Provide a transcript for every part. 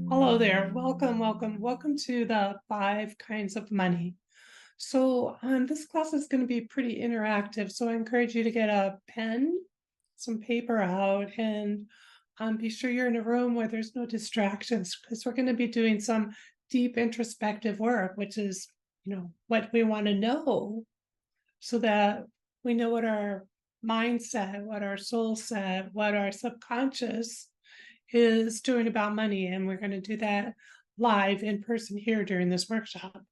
Hello there. Welcome to the 5 kinds of money. So, this class is going to be pretty interactive. So, I encourage you to get a pen, some paper out, and be sure you're in a room where there's no distractions because we're going to be doing some deep introspective work, which is, what we want to know so that we know what our mindset, what our soul said, what our subconscious is doing about money. And we're going to do that live in person here during this workshop.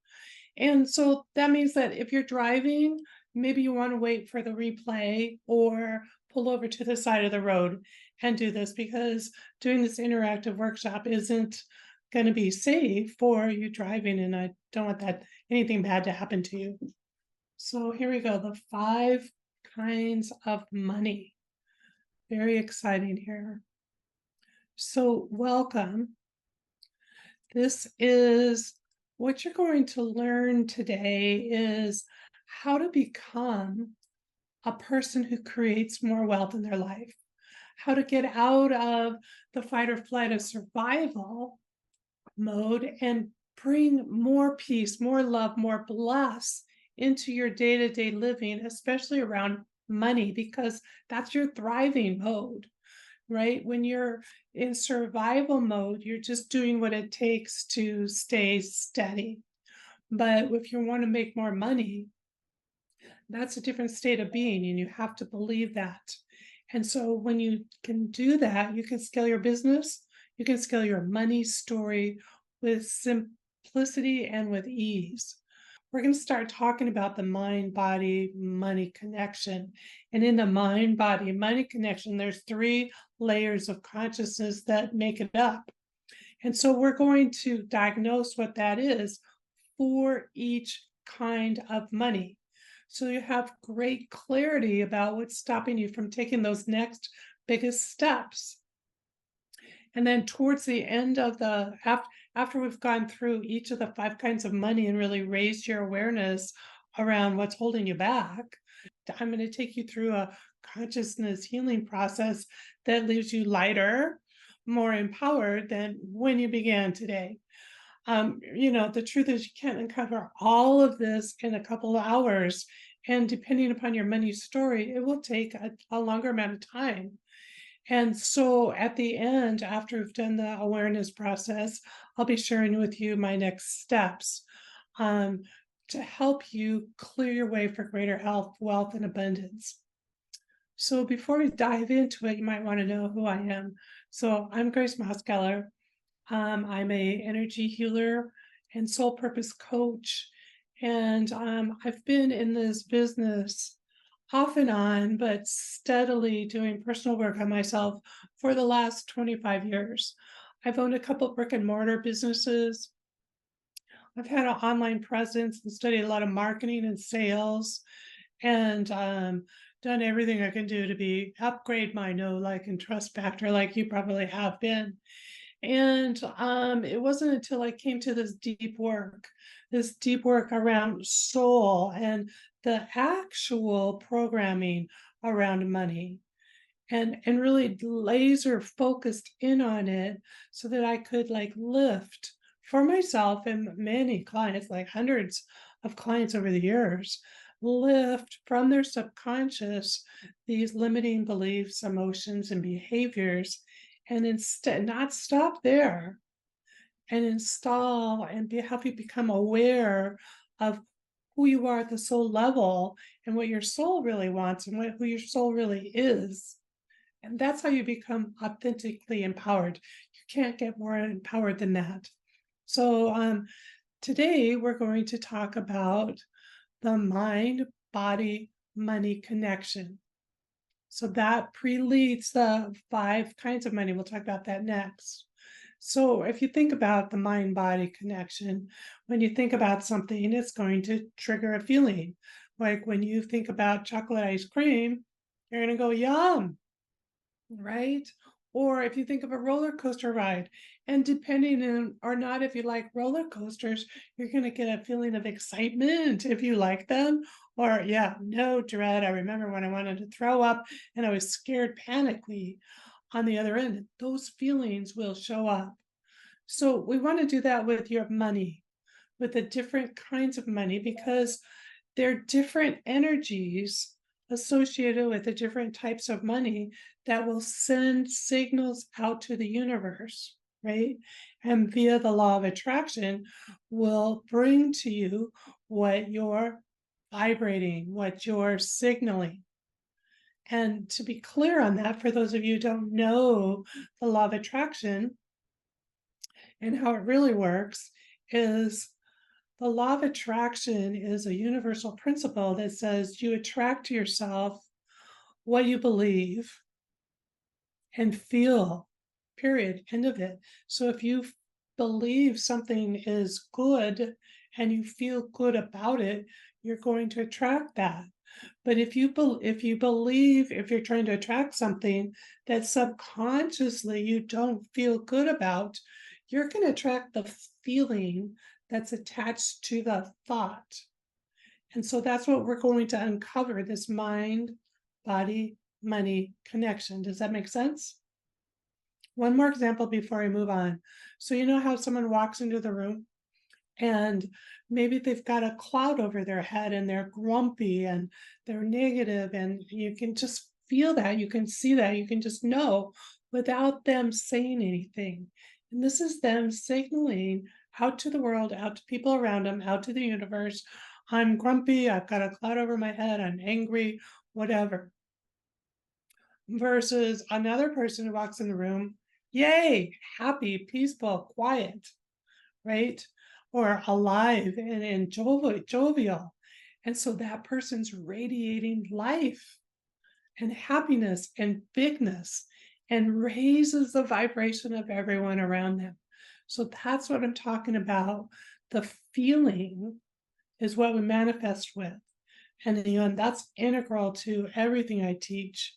And so that means that if you're driving, maybe you want to wait for the replay or pull over to the side of the road and do this, because doing this interactive workshop isn't going to be safe for you driving. And I don't want anything bad to happen to you. So here we go, the 5 kinds of money. Very exciting here. So welcome. This is what you're going to learn today is how to become a person who creates more wealth in their life, how to get out of the fight or flight of survival mode and bring more peace, more love, more bliss into your day-to-day living, especially around money, because that's your thriving mode. Right? When you're in survival mode, you're just doing what it takes to stay steady. But if you want to make more money, that's a different state of being, and you have to believe that. And so when you can do that, you can scale your business, you can scale your money story with simplicity and with ease. We're going to start talking about the mind-body-money connection. And in the mind-body-money connection, there's 3 layers of consciousness that make it up. And so we're going to diagnose what that is for each kind of money. So you have great clarity about what's stopping you from taking those next biggest steps. And then towards the end of after we've gone through each of the 5 kinds of money and really raised your awareness around what's holding you back, I'm going to take you through a consciousness healing process that leaves you lighter, more empowered than when you began today. The truth is you can't uncover all of this in a couple of hours. And depending upon your money story, it will take a longer amount of time. And so at the end, after we've done the awareness process, I'll be sharing with you my next steps to help you clear your way for greater health, wealth, and abundance. So before we dive into it, you might want to know who I am. So I'm Grace Mosgeller. I'm a energy healer and soul purpose coach. And I've been in this business off and on, but steadily doing personal work on myself for the last 25 years. I've owned a couple of brick-and-mortar businesses. I've had an online presence and studied a lot of marketing and sales, and done everything I can do to upgrade my know, like, and trust factor, like you probably have been. And it wasn't until I came to this deep work around soul and the actual programming around money, and really laser focused in on it so that I could lift for myself and many clients, like hundreds of clients over the years, lift from their subconscious these limiting beliefs, emotions, and behaviors, and instead not stop there and install and help you become aware of who you are at the soul level and what your soul really wants and who your soul really is. And that's how you become authentically empowered. You can't get more empowered than that. So today we're going to talk about the mind, body, money connection. So that preleads the 5 kinds of money. We'll talk about that next. So if you think about the mind-body connection, when you think about something, it's going to trigger a feeling. Like when you think about chocolate ice cream, you're going to go, yum, right? Or if you think of a roller coaster ride, and depending on or not if you like roller coasters, you're going to get a feeling of excitement if you like them, or yeah, no dread. I remember when I wanted to throw up and I was scared panically on the other end. Those feelings will show up. So we want to do that with your money, with the different kinds of money, because there are different energies associated with the different types of money that will send signals out to the universe, right? And via the law of attraction, will bring to you what you're vibrating, what you're signaling. And to be clear on that, for those of you who don't know the law of attraction and how it really works, is the law of attraction is a universal principle that says you attract to yourself what you believe and feel, period, end of it. So if you believe something is good and you feel good about it, you're going to attract that. But if you believe, if you're trying to attract something that subconsciously you don't feel good about, you're going to attract the feeling that's attached to the thought. And so that's what we're going to uncover, this mind, body, money connection. Does that make sense? One more example before I move on. So you know how someone walks into the room and maybe they've got a cloud over their head and they're grumpy and they're negative, and you can just feel that, you can see that, you can just know without them saying anything. And this is them signaling out to the world, out to people around them, out to the universe, I'm grumpy, I've got a cloud over my head, I'm angry, whatever. Versus another person who walks in the room, yay, happy, peaceful, quiet, right? Or alive and jovial. And so that person's radiating life and happiness and bigness and raises the vibration of everyone around them. So that's what I'm talking about. The feeling is what we manifest with. And that's integral to everything I teach,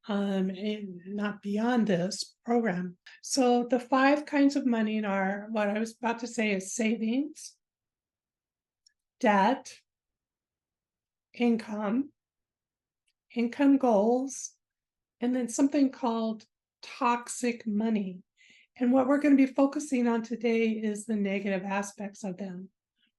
and not beyond this program. So the 5 kinds of money are what I was about to say is savings, debt, income, income goals, and then something called toxic money. And what we're going to be focusing on today is the negative aspects of them,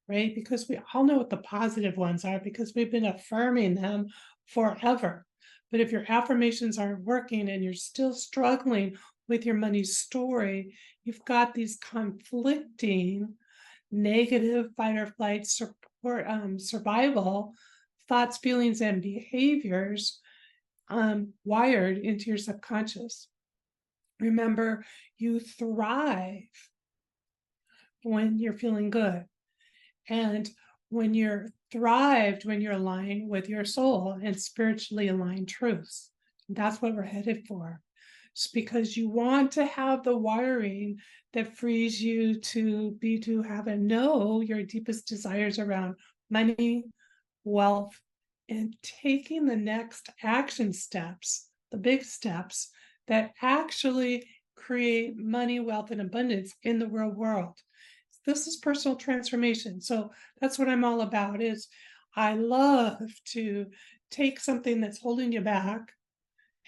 right? Because we all know what the positive ones are because we've been affirming them forever. But if your affirmations aren't working and you're still struggling with your money story, you've got these conflicting negative fight or flight support, survival thoughts, feelings, and behaviors wired into your subconscious. Remember, you thrive when you're feeling good. And when you're thrived, when you're aligned with your soul and spiritually aligned truths, that's what we're headed for. It's because you want to have the wiring that frees you to have and know your deepest desires around money, wealth, and taking the next action steps, the big steps that actually create money, wealth, and abundance in the real world. This is personal transformation. So that's what I'm all about. Is I love to take something that's holding you back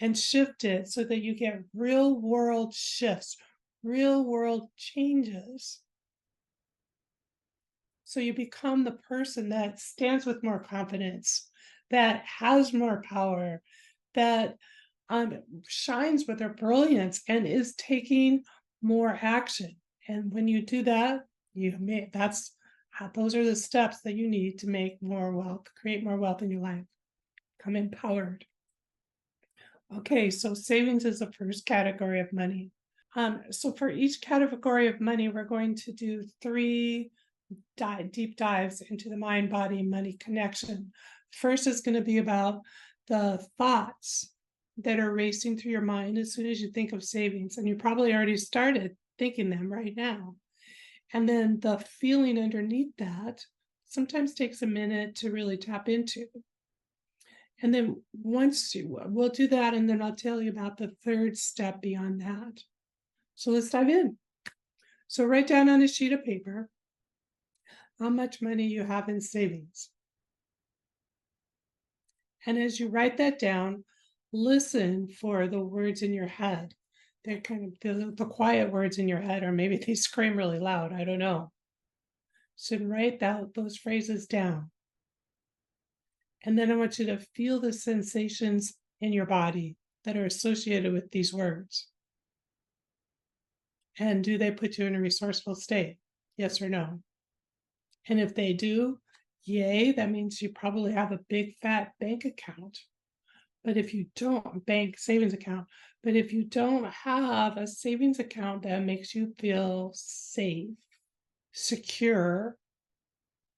and shift it so that you get real world shifts, real world changes. So you become the person that stands with more confidence, that has more power, that shines with their brilliance and is taking more action. And when you do that, those are the steps that you need to make more wealth, create more wealth in your life, become empowered. Okay, so savings is the first category of money. So for each category of money, we're going to do 3 deep dives into the mind, body, money connection. First is going to be about the thoughts that are racing through your mind as soon as you think of savings. And you probably already started thinking them right now. And then the feeling underneath that sometimes takes a minute to really tap into. And then we'll do that, and then I'll tell you about the third step beyond that. So let's dive in. So write down on a sheet of paper how much money you have in savings. And as you write that down, listen for the words in your head. They're kind of the quiet words in your head, or maybe they scream really loud. I don't know. So write those phrases down. And then I want you to feel the sensations in your body that are associated with these words. And do they put you in a resourceful state? Yes or no? And if they do, yay, that means you probably have a big fat bank account. But if you don't, bank savings account, but if you don't have a savings account that makes you feel safe, secure,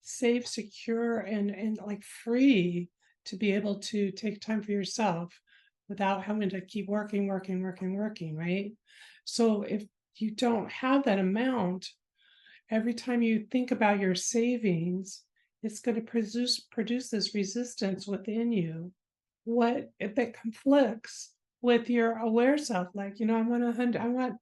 secure, and like free to be able to take time for yourself without having to keep working, right? So if you don't have that amount, every time you think about your savings, it's going to produce this resistance within you. What if it conflicts with your aware self? Like, I want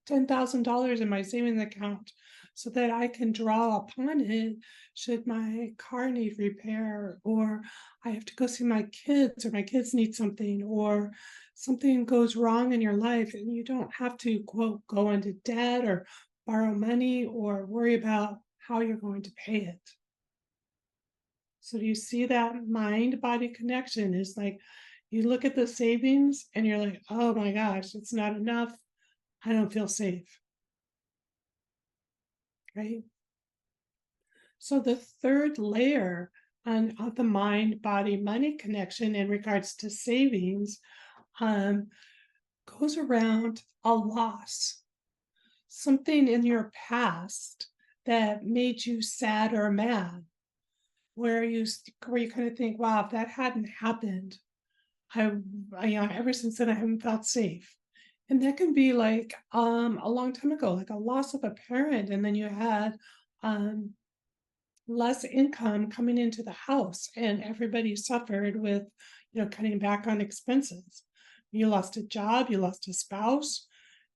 $10,000 in my savings account so that I can draw upon it should my car need repair, or I have to go see my kids, or my kids need something, or something goes wrong in your life, and you don't have to quote go into debt or borrow money or worry about how you're going to pay it. So do you see that mind body connection is like, you look at the savings and you're like, oh my gosh, it's not enough. I don't feel safe. Right. So the third layer of the mind body money connection in regards to savings goes around a loss, something in your past that made you sad or mad, where you kind of think, wow, if that hadn't happened, ever since then I haven't felt safe. And that can be like a long time ago, like a loss of a parent, and then you had um less income coming into the house, and everybody suffered with, cutting back on expenses. You lost a job, you lost a spouse,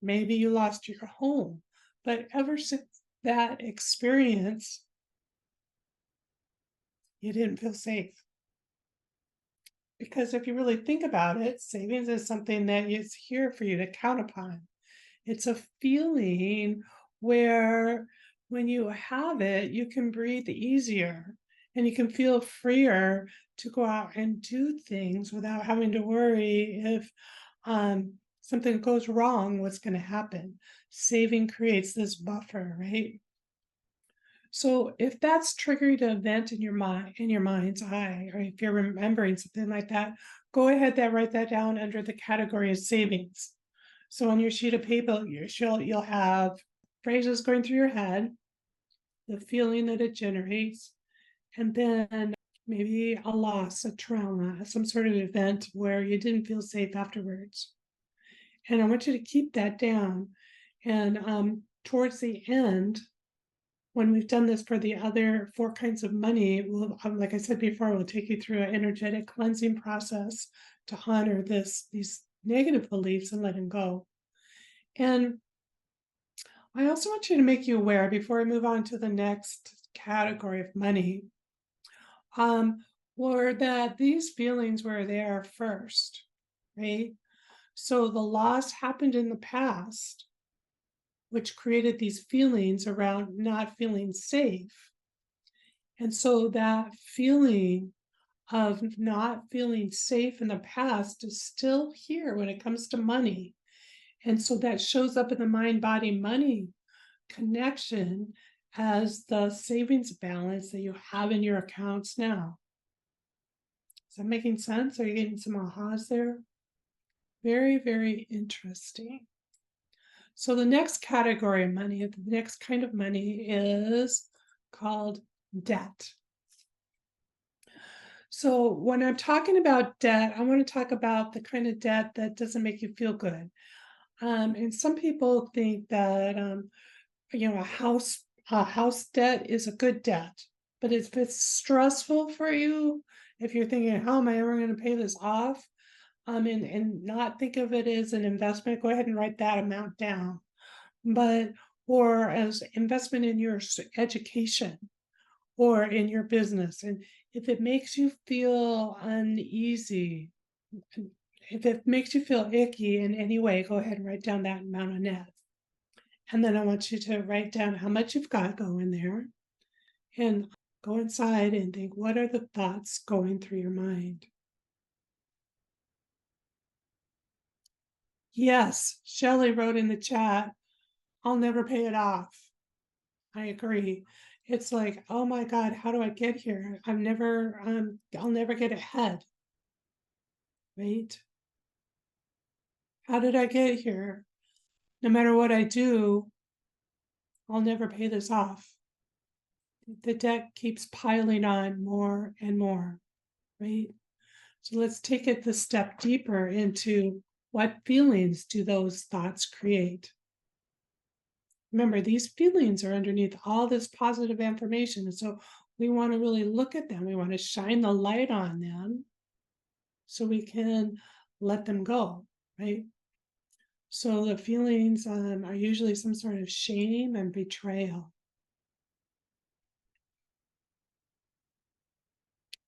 maybe you lost your home. But ever since that experience, you didn't feel safe. Because if you really think about it, savings is something that is here for you to count upon. It's a feeling where when you have it, you can breathe easier and you can feel freer to go out and do things without having to worry if something goes wrong, what's going to happen. Saving creates this buffer, right? So if that's triggering an event in your mind's eye, or if you're remembering something like that, go ahead and write that down under the category of savings. So on your sheet of paper, you'll have phrases going through your head, the feeling that it generates, and then maybe a loss, a trauma, some sort of event where you didn't feel safe afterwards. And I want you to keep that down. And towards the end, when we've done this for the other 4 kinds of money, like I said before, we'll take you through an energetic cleansing process to honor these negative beliefs and let them go. And I also want you to make you aware before I move on to the next category of money, or that these feelings were there first, right? So the loss happened in the past, which created these feelings around not feeling safe. And so that feeling of not feeling safe in the past is still here when it comes to money. And so that shows up in the mind body money connection as the savings balance that you have in your accounts now. Is that making sense? Are you getting some ahas there? Very, very interesting. So the next category of money, the next kind of money is called debt. So when I'm talking about debt, I want to talk about the kind of debt that doesn't make you feel good. And some people think that a house debt is a good debt, but if it's stressful for you, if you're thinking, how am I ever going to pay this off? And not think of it as an investment, go ahead and write that amount down. But, or as investment in your education or in your business. And if it makes you feel uneasy, if it makes you feel icky in any way, go ahead and write down that amount of net. And then I want you to write down how much you've got going there and go inside and think, what are the thoughts going through your mind? Yes, Shelley wrote in the chat, I'll never pay it off. I agree. It's like, oh my God, how do I get here? I'll never get ahead, right? How did I get here? No matter what I do, I'll never pay this off. The debt keeps piling on more and more, right? So let's take it the step deeper into what feelings do those thoughts create? Remember, these feelings are underneath all this positive information. And so we want to really look at them. We want to shine the light on them so we can let them go, right? So the feelings are usually some sort of shame and betrayal.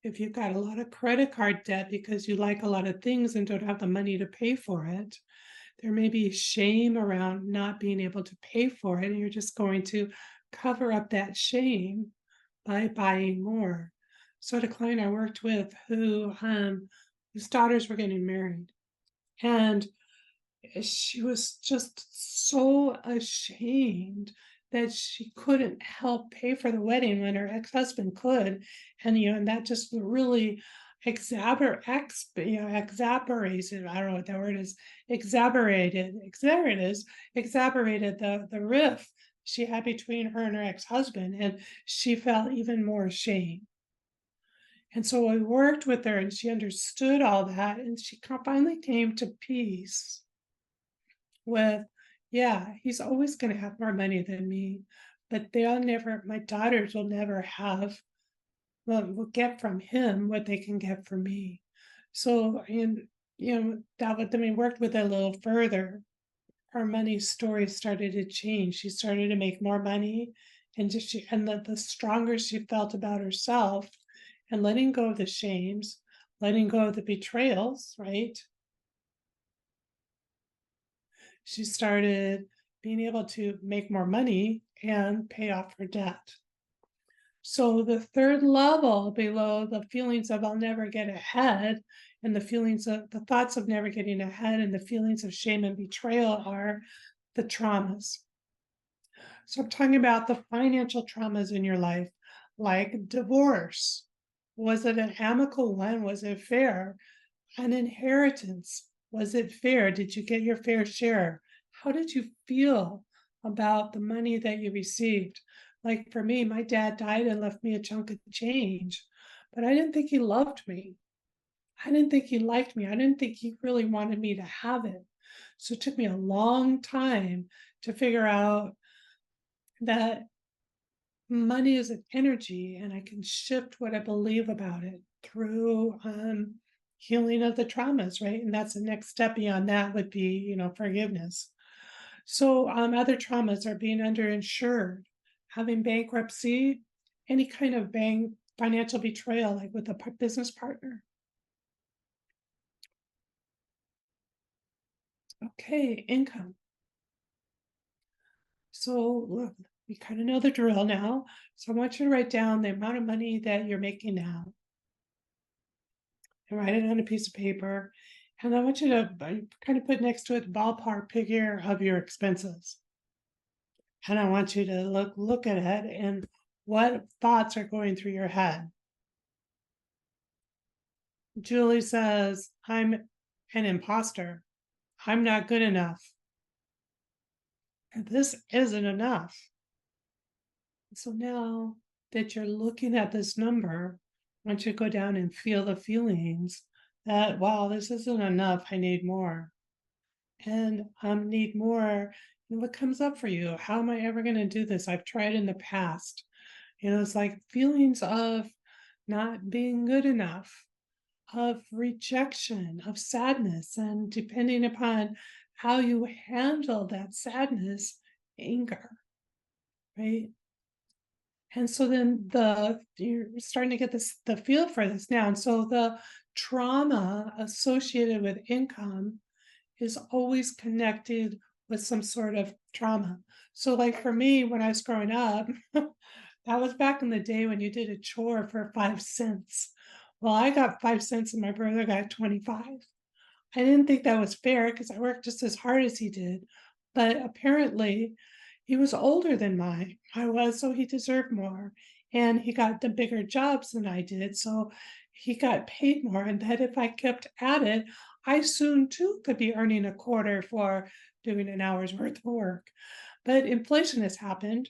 If you've got a lot of credit card debt because you like a lot of things and don't have the money to pay for it, there may be shame around not being able to pay for it. And you're just going to cover up that shame by buying more. So, I had a client I worked with whose daughters were getting married. And she was just so ashamed that she couldn't help pay for the wedding when her ex-husband could. And that just really exacerbated, I don't know what that word is, exacerbated the rift she had between her and her ex-husband, and she felt even more shame. And so I worked with her and she understood all that, and she finally came to peace with, yeah, he's always going to have more money than me, but my daughters will never will get from him what they can get from me. So, and, then we worked with it a little further. Her money story started to change. She started to make more money, and the stronger she felt about herself and letting go of the shames, letting go of the betrayals, right? She started being able to make more money and pay off her debt. So the third level below the feelings of I'll never get ahead and the thoughts of never getting ahead and the feelings of shame and betrayal are the traumas. So I'm talking about the financial traumas in your life, like divorce. Was it an amicable one? Was it fair? An inheritance. Was it fair? Did you get your fair share? How did you feel about the money that you received? Like for me, my dad died and left me a chunk of change, but I didn't think he loved me. I didn't think he liked me. I didn't think he really wanted me to have it. So it took me a long time to figure out that money is an energy and I can shift what I believe about it through healing of the traumas, right? And that's the next step beyond that would be, forgiveness. So other traumas are being underinsured, having bankruptcy, any kind of financial betrayal, like with a business partner. Okay, income. So look, we kind of know the drill now. So I want you to write down the amount of money that you're making now and write it on a piece of paper. And I want you to kind of put next to it the ballpark figure of your expenses. And I want you to look at it and what thoughts are going through your head. Julie says, I'm an imposter. I'm not good enough. And this isn't enough. So now that you're looking at this number, I want you to go down and feel the feelings that, wow, this isn't enough. I need more. And need more. And what comes up for you? How am I ever going to do this? I've tried in the past. It's like feelings of not being good enough, of rejection, of sadness, and depending upon how you handle that sadness, anger, right? And so then you're starting to get the feel for this now. And so the trauma associated with income is always connected with some sort of trauma. So, like for me, when I was growing up, that was back in the day when you did a chore for 5 cents. Well, I got 5 cents and my brother got 25. I didn't think that was fair because I worked just as hard as he did. But apparently, he was older than I was, so he deserved more. And he got the bigger jobs than I did, so he got paid more. And that if I kept at it, I soon too could be earning a quarter for doing an hour's worth of work. But inflation has happened,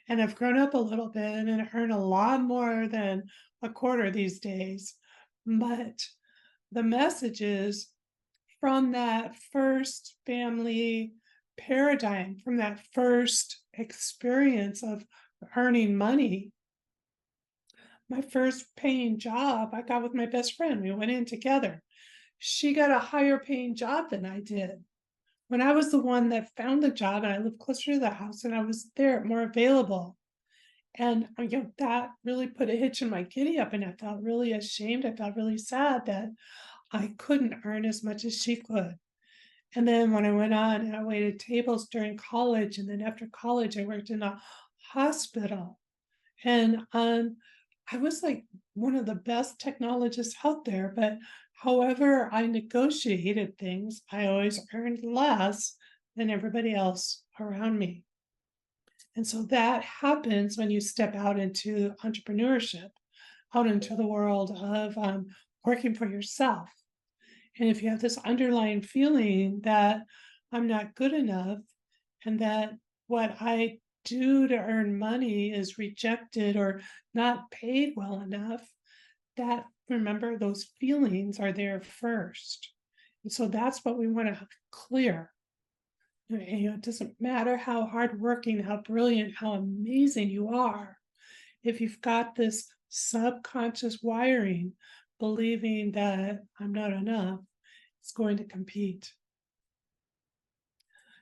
and I've grown up a little bit and earn a lot more than a quarter these days. But the message is from that first family paradigm, from that first experience of earning money, my first paying job I got with my best friend. We went in together. She got a higher paying job than I did. When I was the one that found the job and I lived closer to the house and I was there more available. And that really put a hitch in my giddy up, and I felt really ashamed. I felt really sad that I couldn't earn as much as she could. And then when I went on and I waited tables during college, and then after college, I worked in a hospital. And I was like one of the best technologists out there. But however I negotiated things, I always earned less than everybody else around me. And so that happens when you step out into entrepreneurship, out into the world of working for yourself. And if you have this underlying feeling that I'm not good enough and that what I do to earn money is rejected or not paid well enough, that remember those feelings are there first. And so that's what we want to clear. It doesn't matter how hardworking, how brilliant, how amazing you are. If you've got this subconscious wiring, believing that I'm not enough, it's going to compete.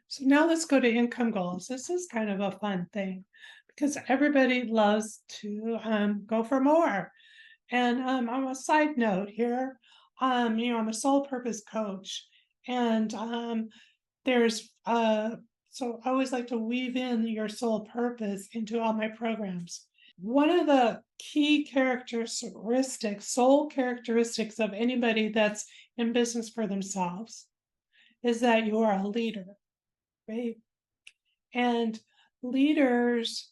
So now let's go to income goals. This is kind of a fun thing because everybody loves to go for more. And on a side note here, I'm a soul purpose coach, and there's so I always like to weave in your soul purpose into all my programs. One of the key characteristics, soul characteristics of anybody that's in business for themselves is that you are a leader, right? And leaders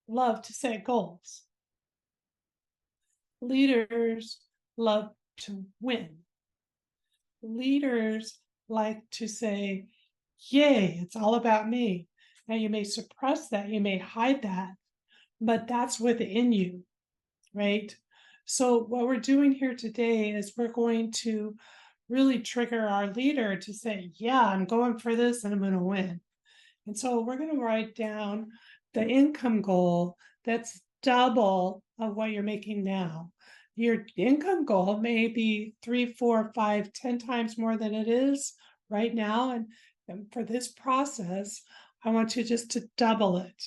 love to set goals. Leaders love to win. Leaders like to say, yay, it's all about me. Now, you may suppress that, you may hide that, but that's within you, right? So, what we're doing here today is we're going to really trigger our leader to say, yeah, I'm going for this and I'm going to win. And so, we're going to write down the income goal that's double of what you're making now. Your income goal may be 3, 4, 5, 10 times more than it is right now. And for this process, I want you just to double it.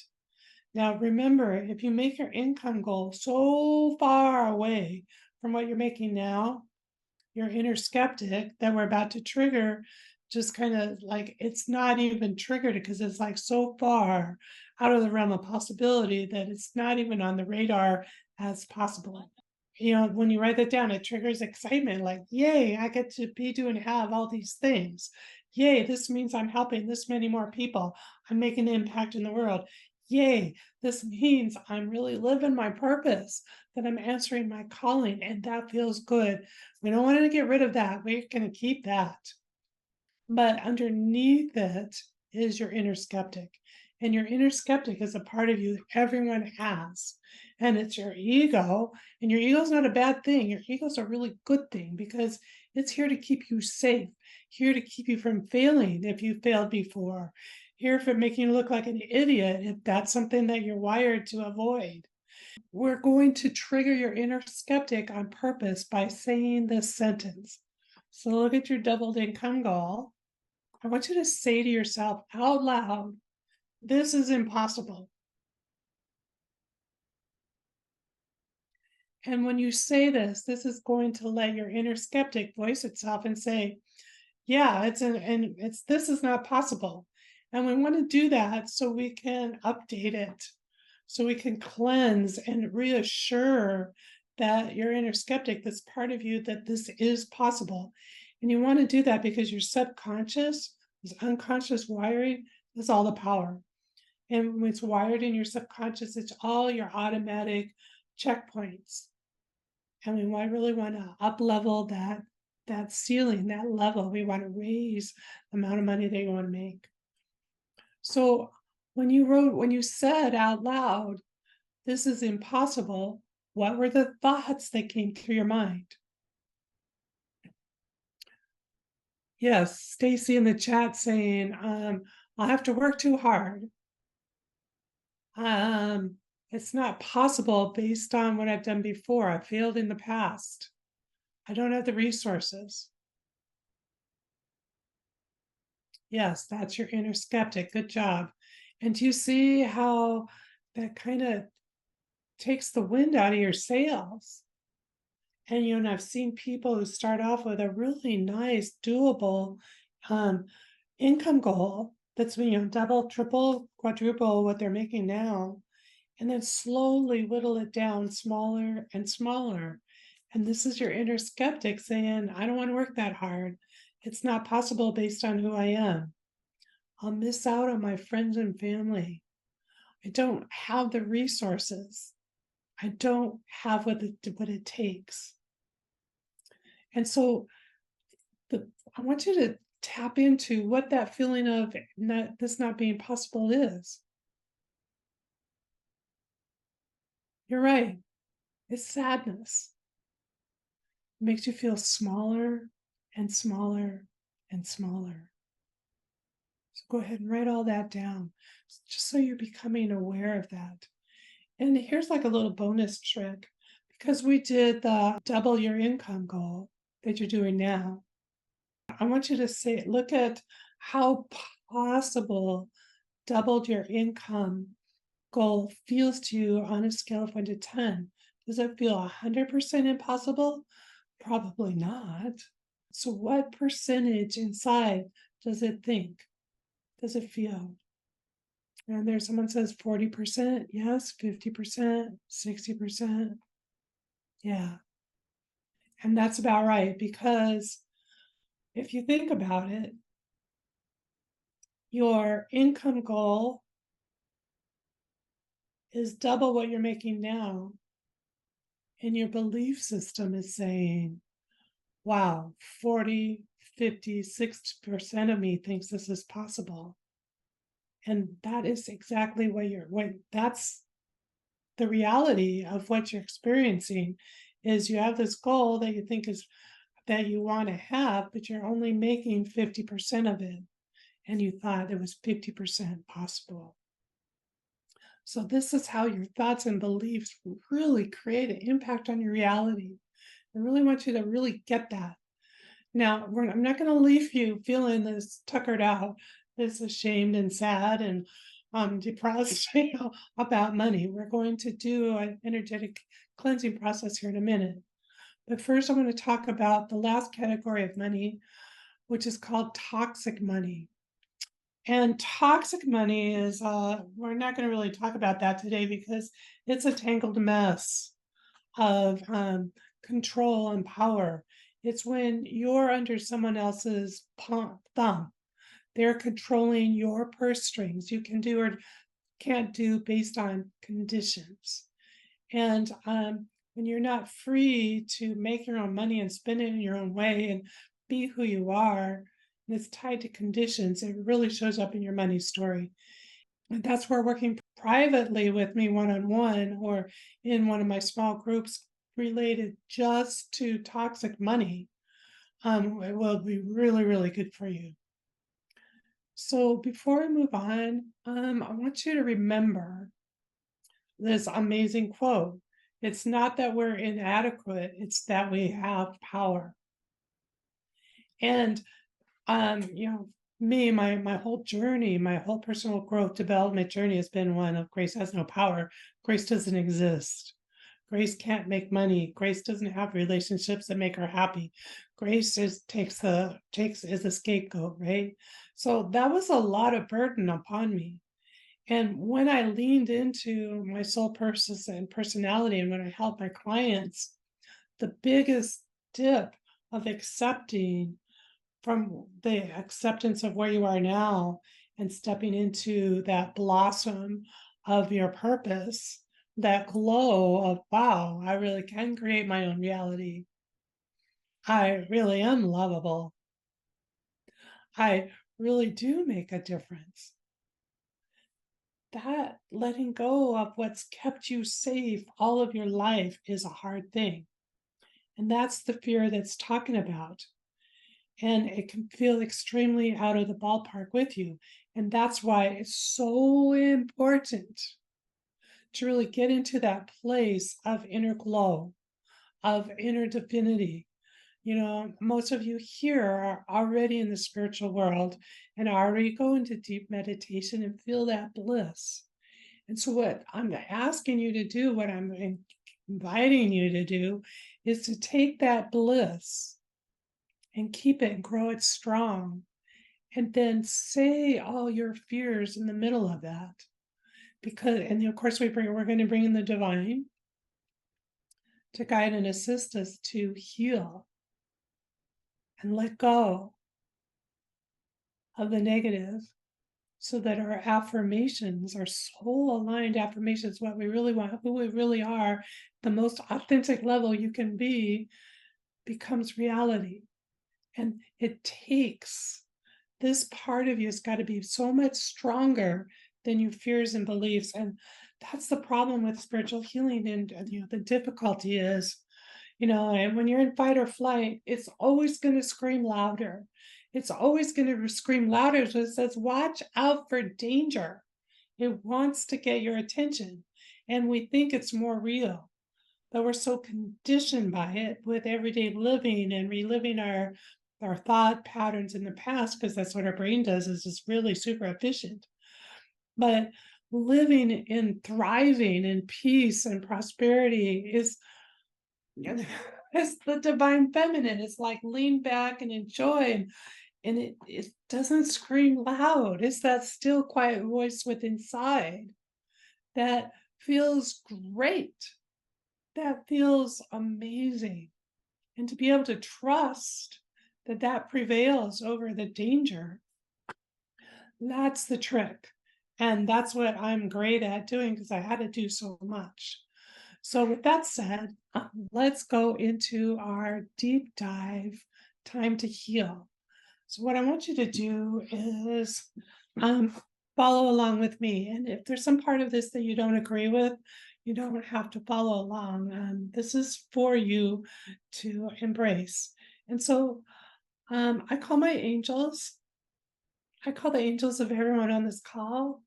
Now, remember, if you make your income goal so far away from what you're making now, your inner skeptic that we're about to trigger just kind of like it's not even triggered because it's like so far out of the realm of possibility that it's not even on the radar as possible. When you write that down, it triggers excitement like, yay, I get to be doing have all these things. Yay, this means I'm helping this many more people. I'm making an impact in the world. Yay, this means I'm really living my purpose, that I'm answering my calling, and that feels good. We don't want to get rid of that. We're going to keep that. But underneath it is your inner skeptic. And your inner skeptic is a part of you everyone has. And it's your ego. And your ego is not a bad thing. Your ego is a really good thing because it's here to keep you safe, here to keep you from failing if you failed before, here for making you look like an idiot if that's something that you're wired to avoid. We're going to trigger your inner skeptic on purpose by saying this sentence. So look at your doubled income goal. I want you to say to yourself out loud, this is impossible. And when you say this is going to let your inner skeptic voice itself and say, yeah, this is not possible. And we want to do that so we can update it, so we can cleanse and reassure that your inner skeptic, this part of you, that this is possible. And you want to do that because your subconscious, this unconscious wiring, is all the power. And when it's wired in your subconscious, it's all your automatic checkpoints. And we really want to up level that ceiling, that level. We want to raise the amount of money that you want to make. So when you said out loud, this is impossible, what were the thoughts that came through your mind? Yes, Stacy in the chat saying, I'll have to work too hard. It's not possible based on what I've done before. I failed in the past. I don't have the resources. Yes, that's your inner skeptic. Good job. And do you see how that kind of takes the wind out of your sails? And I've seen people who start off with a really nice, doable um, income goal that's double, triple, quadruple what they're making now, and then slowly whittle it down smaller and smaller. And this is your inner skeptic saying, I don't want to work that hard. It's not possible based on who I am. I'll miss out on my friends and family. I don't have the resources. I don't have what it takes. And so I want you to tap into what that feeling of this not being possible is. You're right. It's sadness. It makes you feel smaller and smaller and smaller. So go ahead and write all that down, just so you're becoming aware of that. And here's like a little bonus trick, because we did the double your income goal that you're doing now. I want you to look at how possible doubled your income goal feels to you on a scale of 1 to 10. Does it feel 100% impossible? Probably not. So what percentage inside does it think? Does it feel? And there's someone says 40%, yes, 50%, 60%. Yeah. And that's about right, because if you think about it, your income goal is double what you're making now. And your belief system is saying, wow, 40, 50, 60% of me thinks this is possible. And that is exactly that's the reality of what you're experiencing. Is you have this goal that you think is that you want to have, but you're only making 50% of it. And you thought it was 50% possible. So this is how your thoughts and beliefs really create an impact on your reality. I really want you to really get that. Now, I'm not going to leave you feeling this tuckered out, this ashamed and sad and depressed about money. We're going to do an energetic cleansing process here in a minute. But first, I'm going to talk about the last category of money, which is called toxic money. And toxic money is, we're not going to really talk about that today because it's a tangled mess of control and power. It's when you're under someone else's thumb. They're controlling your purse strings. You can do or can't do based on conditions. And when you're not free to make your own money and spend it in your own way and be who you are, and it's tied to conditions, it really shows up in your money story. And that's where working privately with me one-on-one or in one of my small groups related just to toxic money, it will be really, really good for you. So before we move on, I want you to remember this amazing quote. It's not that we're inadequate, it's that we have power. And you know, me, my whole journey, my whole personal growth development journey has been one of grace has no power. Grace doesn't exist. Grace can't make money. Grace doesn't have relationships that make her happy. Grace takes is a scapegoat, right? So that was a lot of burden upon me. And when I leaned into my soul purpose and personality, and when I helped my clients, the biggest dip of accepting from the acceptance of where you are now and stepping into that blossom of your purpose, that glow of, wow, I really can create my own reality. I really am lovable. I really do make a difference. That letting go of what's kept you safe all of your life is a hard thing. And that's the fear that's talking about. And it can feel extremely out of the ballpark with you. And that's why it's so important to really get into that place of inner glow, of inner divinity. You know, most of you here are already in the spiritual world and already go into deep meditation and feel that bliss. And so, what I'm asking you to do, what I'm inviting you to do, is to take that bliss and keep it and grow it strong. And then say all your fears in the middle of that. Because, and of course, we're going to bring in the divine to guide and assist us to heal and let go of the negative so that our affirmations, our soul aligned affirmations, what we really want, who we really are, the most authentic level you can be, becomes reality. And it takes this part of you has got to be so much stronger than your fears and beliefs. And that's the problem with spiritual healing. And you know, the difficulty is, you know, and when you're in fight or flight, it's always going to scream louder. It's always going to scream louder. So it says, watch out for danger. It wants to get your attention. And we think it's more real, but we're so conditioned by it with everyday living and reliving our thought patterns in the past, because that's what our brain does, is it's really super efficient. But living in thriving in peace and prosperity is it's the divine feminine. It's like lean back and enjoy, and it doesn't scream loud. It's that still quiet voice within inside that feels great, that feels amazing. And to be able to trust that that prevails over the danger, that's the trick. And that's what I'm great at doing because I had to do so much. So, with that said, let's go into our deep dive time to heal. So, what I want you to do is um, follow along with me. And if there's some part of this that you don't agree with, you don't have to follow along. This is for you to embrace. And so, I call my angels. I call the angels of everyone on this call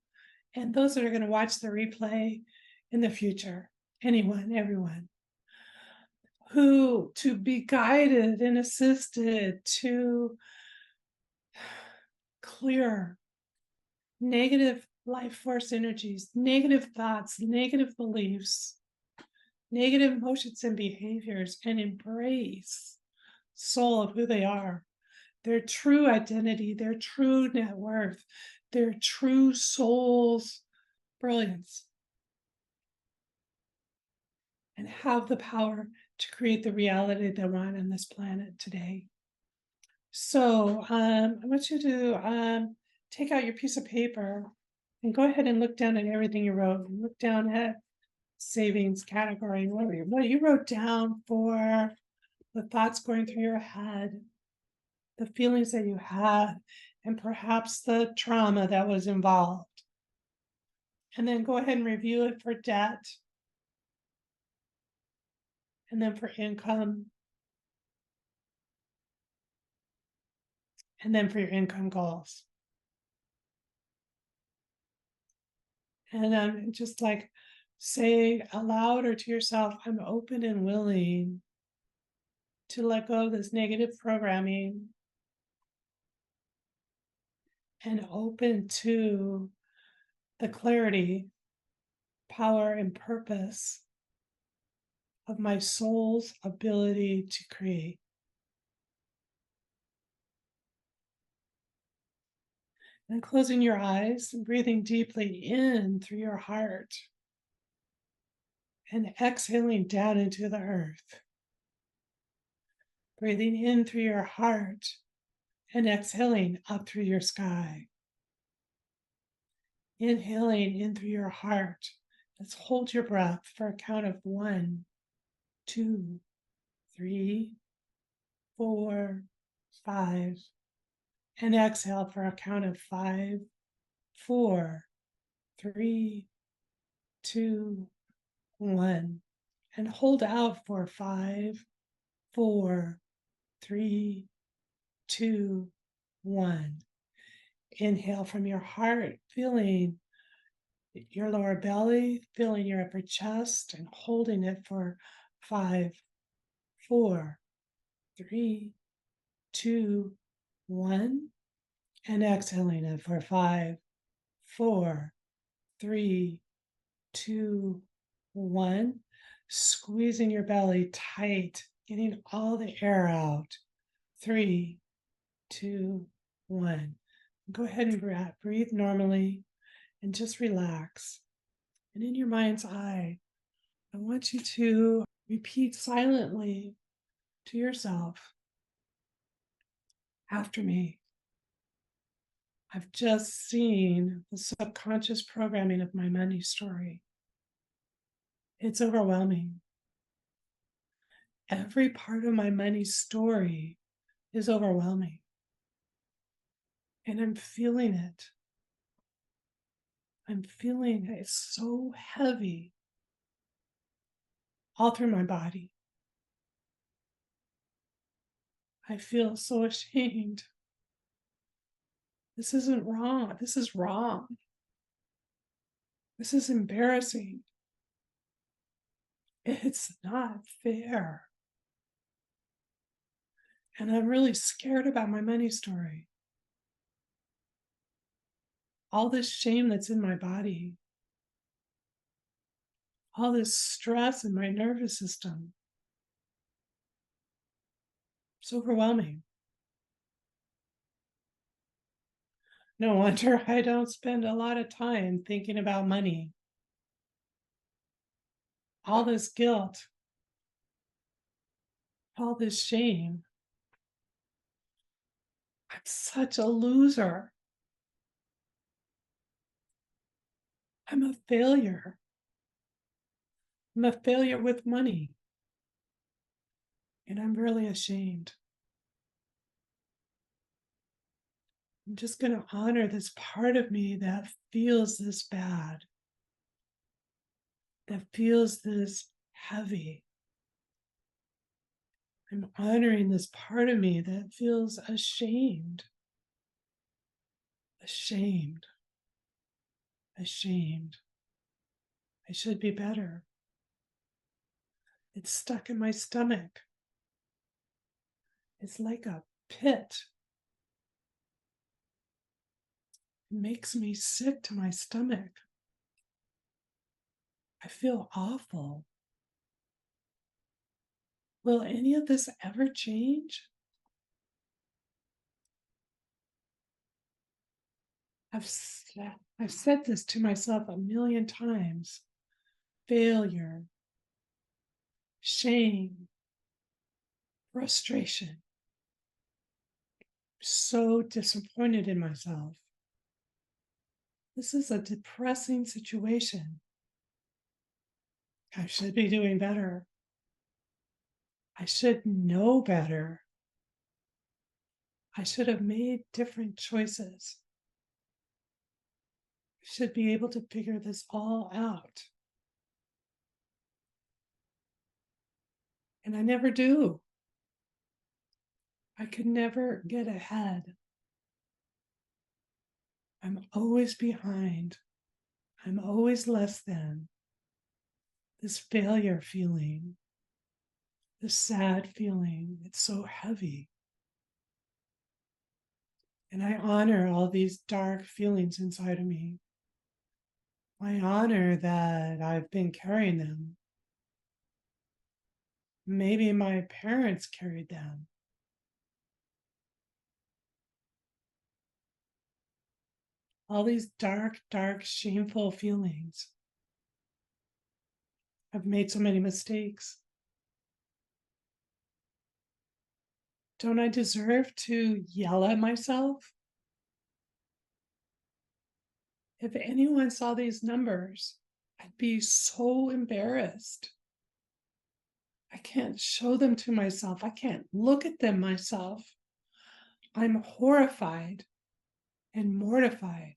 and those that are going to watch the replay in the future. Anyone, everyone, who to be guided and assisted to clear negative life force energies, negative thoughts, negative beliefs, negative emotions and behaviors, and embrace soul of who they are, their true identity, their true net worth, their true soul's brilliance, and have the power to create the reality they want on this planet today. So I want you to take out your piece of paper and go ahead and look down at everything you wrote. Look down at savings category, what you wrote down for the thoughts going through your head, the feelings that you had, and perhaps the trauma that was involved. And then go ahead and review it for debt, and then for income, and then for your income goals. And then just like Say aloud or to yourself, I'm open and willing to let go of this negative programming and open to the clarity, power, and purpose of my soul's ability to create. And closing your eyes and breathing deeply in through your heart and exhaling down into the earth. Breathing in through your heart and exhaling up through your sky. Inhaling in through your heart. Let's hold your breath for a count of 1, 2, 3, 4, 5. And exhale for a count of 5, 4, 3, 2, 1. And hold out for 5, 4, 3, 2, 1. Inhale from your heart, feeling your lower belly, feeling your upper chest, and holding it for 5, 4, 3, 2, 1. And exhaling it for 5, 4, 3, 2, 1. Squeezing your belly tight, getting all the air out. 3, 2, 1. Go ahead and breathe normally and just relax. And in your mind's eye, I want you to repeat silently to yourself after me. I've just seen the subconscious programming of my money story. It's overwhelming. Every part of my money story is overwhelming. And I'm feeling it. I'm feeling it. It's so heavy all through my body. I feel so ashamed. This isn't wrong. This is wrong. This is embarrassing. It's not fair. And I'm really scared about my money story. All this shame that's in my body, all this stress in my nervous system. It's overwhelming. No wonder I don't spend a lot of time thinking about money. All this guilt, all this shame. I'm such a loser. I'm a failure. I'm a failure with money. And I'm really ashamed. I'm just going to honor this part of me that feels this bad, that feels this heavy. I'm honoring this part of me that feels ashamed, ashamed, ashamed. I should be better. It's stuck in my stomach. It's like a pit. It makes me sick to my stomach. I feel awful. Will any of this ever change? I've said this to myself a million times. Failure, shame, frustration. So disappointed in myself. This is a depressing situation. I should be doing better. I should know better. I should have made different choices. I should be able to figure this all out. And I never do. I could never get ahead. I'm always behind. I'm always less than. this failure feeling, this sad feeling. It's so heavy. And I honor all these dark feelings inside of me. I honor that I've been carrying them. Maybe my parents carried them. All these dark, dark, shameful feelings. I've made so many mistakes. Don't I deserve to yell at myself? If anyone saw these numbers, I'd be so embarrassed. I can't show them to myself. I can't look at them myself. I'm horrified and mortified.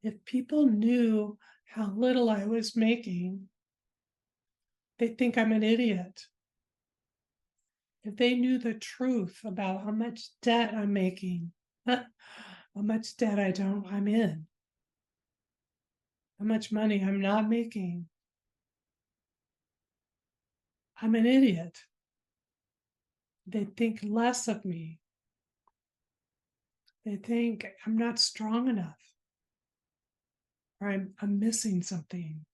If people knew how little I was making, they'd think I'm an idiot. If they knew the truth about how much debt I'm making, how much debt I'm in, how much money I'm not making, I'm an idiot. They think less of me. They think I'm not strong enough, or I'm missing something.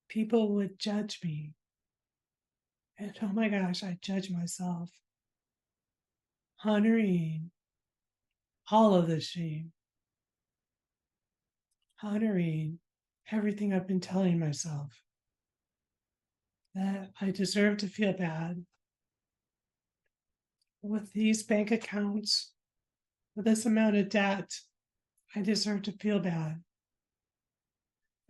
People would judge me. And oh my gosh, I judge myself. Honoring all of the shame, honoring everything I've been telling myself, that I deserve to feel bad with these bank accounts, with this amount of debt. I deserve to feel bad.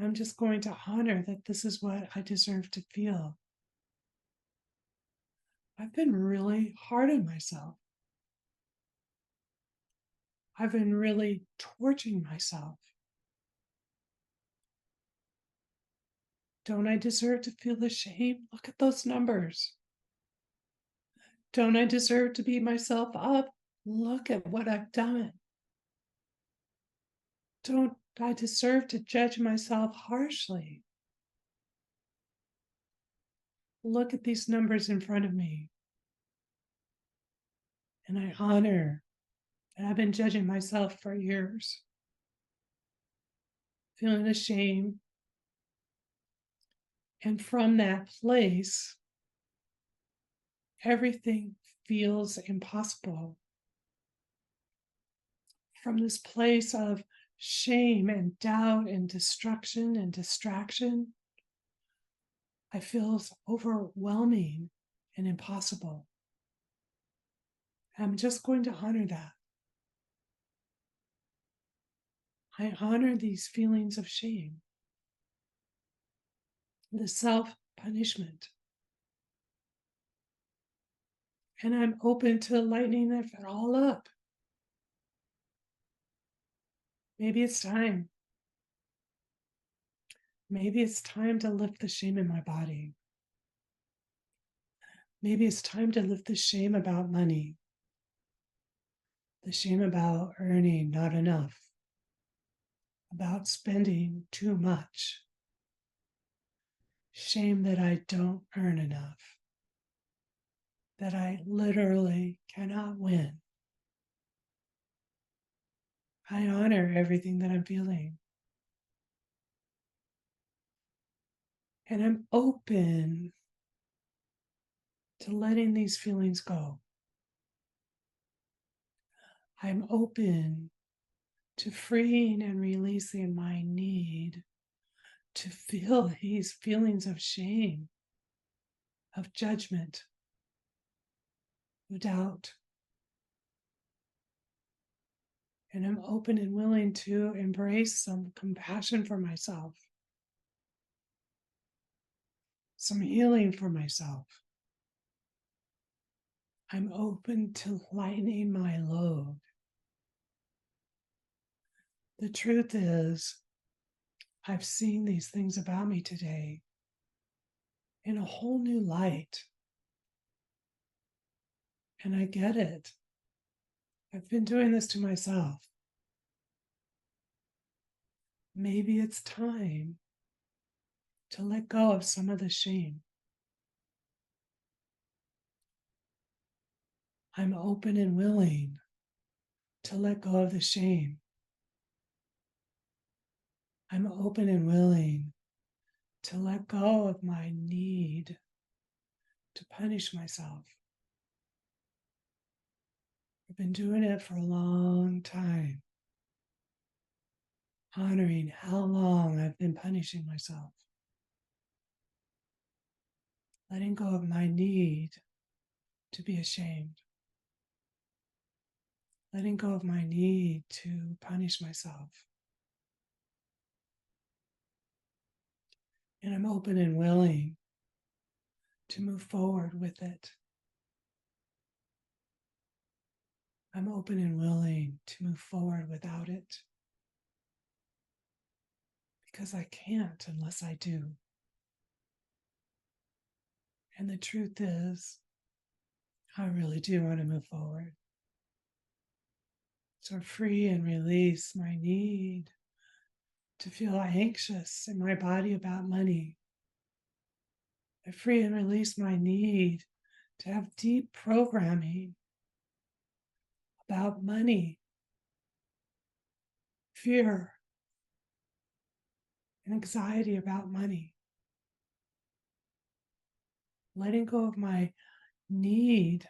I'm just going to honor that this is what I deserve to feel. I've been really hard on myself. I've been really torturing myself. Don't I deserve to feel the shame? Look at those numbers. Don't I deserve to beat myself up? Look at what I've done. Don't I deserve to judge myself harshly? Look at these numbers in front of me. And I honor that I've been judging myself for years, feeling ashamed. And from that place, everything feels impossible. From this place of shame and doubt and destruction and distraction, I feel overwhelming and impossible. I'm just going to honor that. I honor these feelings of shame, the self-punishment. And I'm open to lightening it all up. Maybe it's time. Maybe it's time to lift the shame in my body. Maybe it's time to lift the shame about money, the shame about earning not enough, about spending too much, shame that I don't earn enough, that I literally cannot win. I honor everything that I'm feeling. And I'm open to letting these feelings go. I'm open to freeing and releasing my need to feel these feelings of shame, of judgment, of doubt. And I'm open and willing to embrace some compassion for myself, some healing for myself. I'm open to lightening my load. The truth is, I've seen these things about me today in a whole new light. And I get it. I've been doing this to myself. Maybe it's time to let go of some of the shame. I'm open and willing to let go of the shame. I'm open and willing to let go of my need to punish myself. I've been doing it for a long time, honoring how long I've been punishing myself. Letting go of my need to be ashamed. Letting go of my need to punish myself. And I'm open and willing to move forward with it. I'm open and willing to move forward without it. Because I can't unless I do. And the truth is, I really do want to move forward. So free and release my need to feel anxious in my body about money. I free and release my need to have deep programming about money, fear, and anxiety about money. Letting go of my need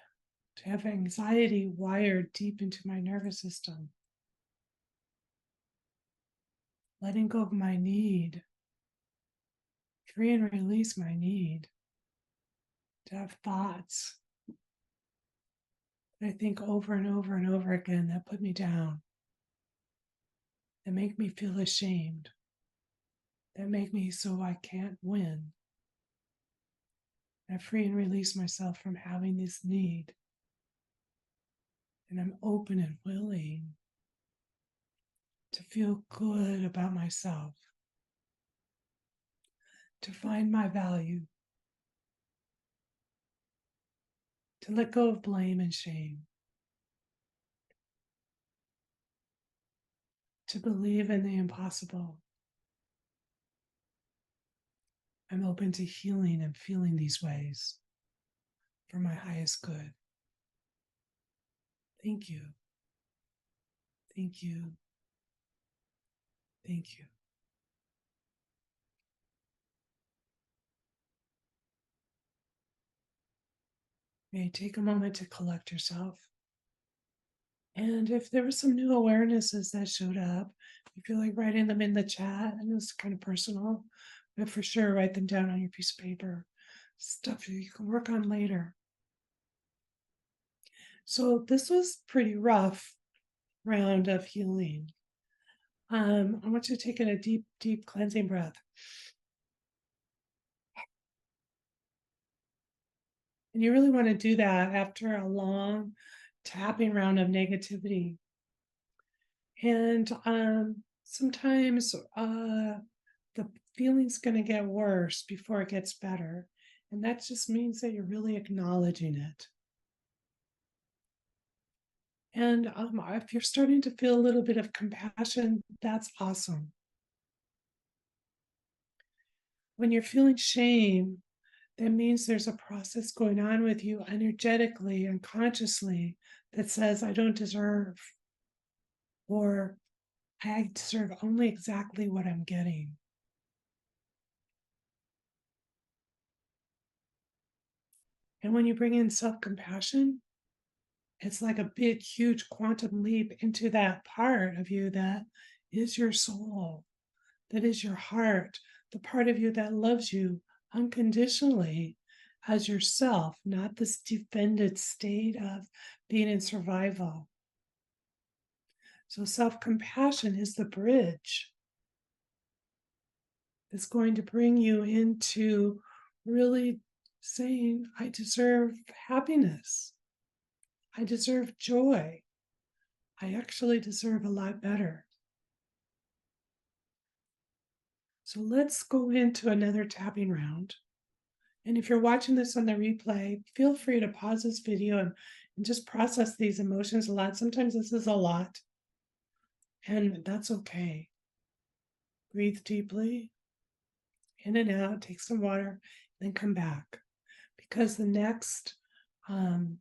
to have anxiety wired deep into my nervous system. Letting go of my need, free and release my need to have thoughts that I think over and over and over again that put me down, that make me feel ashamed, that make me so I can't win. I free and release myself from having this need. And I'm open and willing to feel good about myself, to find my value, to let go of blame and shame, to believe in the impossible. I'm open to healing and feeling these ways for my highest good. Thank you. Thank you. Thank you. May take a moment to collect yourself. And if there were some new awarenesses that showed up, you feel like writing them in the chat, and it's kind of personal, but for sure, write them down on your piece of paper. Stuff you can work on later. So this was pretty rough round of healing. I want you to take in a deep, deep cleansing breath. And you really want to do that after a long tapping round of negativity. And sometimes the feeling's going to get worse before it gets better. And that just means that you're really acknowledging it. And if you're starting to feel a little bit of compassion, that's awesome. When you're feeling shame, that means there's a process going on with you energetically and consciously that says, I don't deserve, or I deserve only exactly what I'm getting. And when you bring in self-compassion, it's like a big, huge quantum leap into that part of you that is your soul, that is your heart, the part of you that loves you unconditionally as yourself, not this defended state of being in survival. So self-compassion is the bridge that's going to bring you into really saying, I deserve happiness. I deserve joy. I actually deserve a lot better. So let's go into another tapping round. And if you're watching this on the replay, feel free to pause this video and just process these emotions a lot. Sometimes this is a lot, and that's okay. Breathe deeply. in and out, take some water, then come back. Because the next round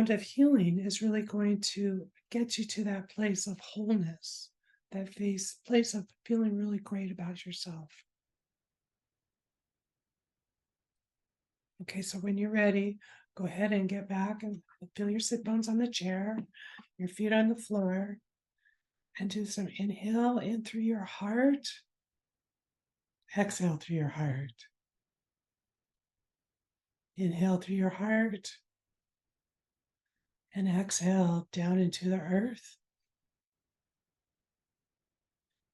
of healing is really going to get you to that place of wholeness, that place of feeling really great about yourself. Okay, so when you're ready, go ahead and get back and feel your sit bones on the chair, your feet on the floor, and do some inhale in through your heart, exhale through your heart. Inhale through your heart and exhale down into the earth.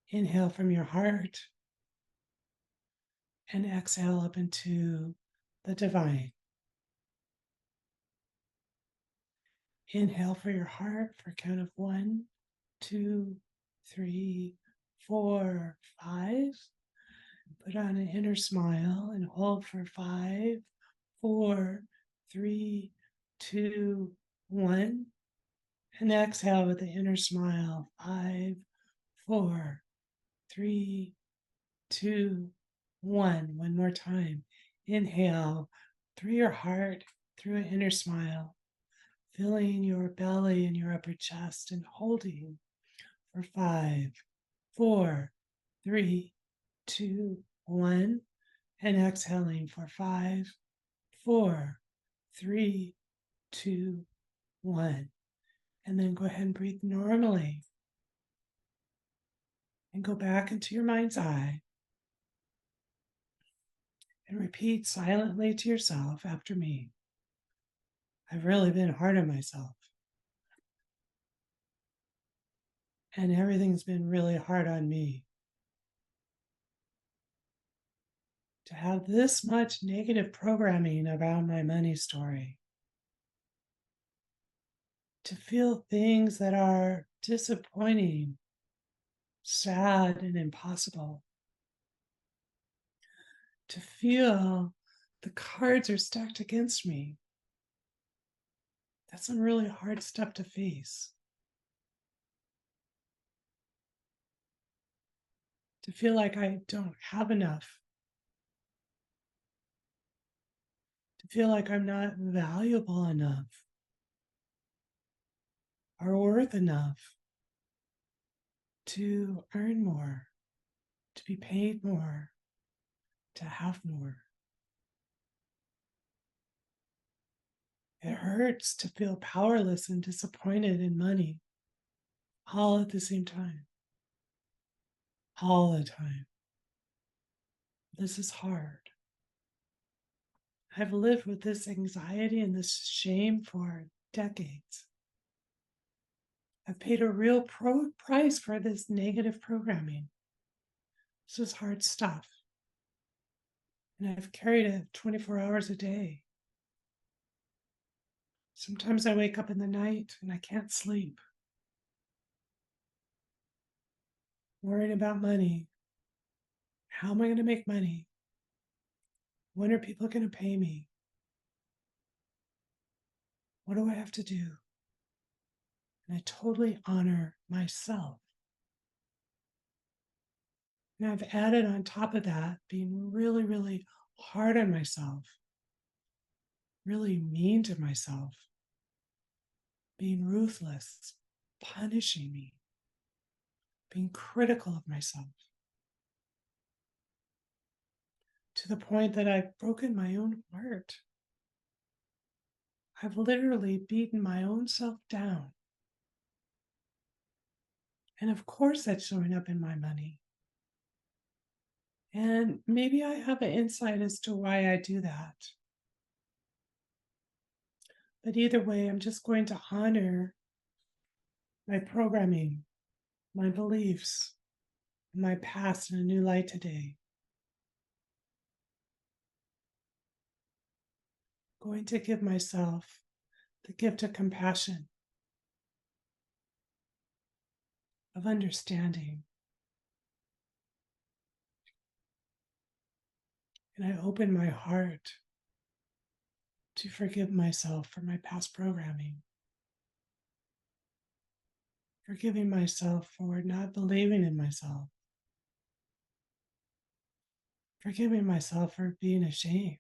Inhale from your heart and exhale up into the divine. Inhale for your heart for a count of 1, 2, 3, 4, 5. Put on an inner smile and hold for 5, 4, 3, 2, 1. And exhale with the inner smile. 5, 4, 3, 2, 1. One more time. Inhale through your heart, through an inner smile, filling your belly and your upper chest and holding for 5, 4, 3, 2, 1. And exhaling for 5, 4, 3, 2, 1. And then go ahead and breathe normally. And go back into your mind's eye. And repeat silently to yourself after me. I've really been hard on myself. And everything's been really hard on me. To have this much negative programming around my money story. To feel things that are disappointing, sad, and impossible. To feel the cards are stacked against me. That's some really hard stuff to face. To feel like I don't have enough. To feel like I'm not valuable enough or worth enough to earn more, to be paid more, to have more. It hurts to feel powerless and disappointed in money all at the same time. All the time. This is hard. I've lived with this anxiety and this shame for decades. I've paid a real price for this negative programming. This is hard stuff. And I've carried it 24 hours a day. Sometimes I wake up in the night and I can't sleep. Worrying about money. How am I going to make money? When are people going to pay me? What do I have to do? And I totally honor myself. And I've added on top of that being really, really hard on myself, really mean to myself, being ruthless, punishing me, being critical of myself, to the point that I've broken my own heart. I've literally beaten my own self down. And of course, that's showing up in my money. And maybe I have an insight as to why I do that. But either way, I'm just going to honor my programming, my beliefs, my past in a new light today. Going to give myself the gift of compassion, of understanding. And I open my heart to forgive myself for my past programming. Forgiving myself for not believing in myself. Forgiving myself for being ashamed.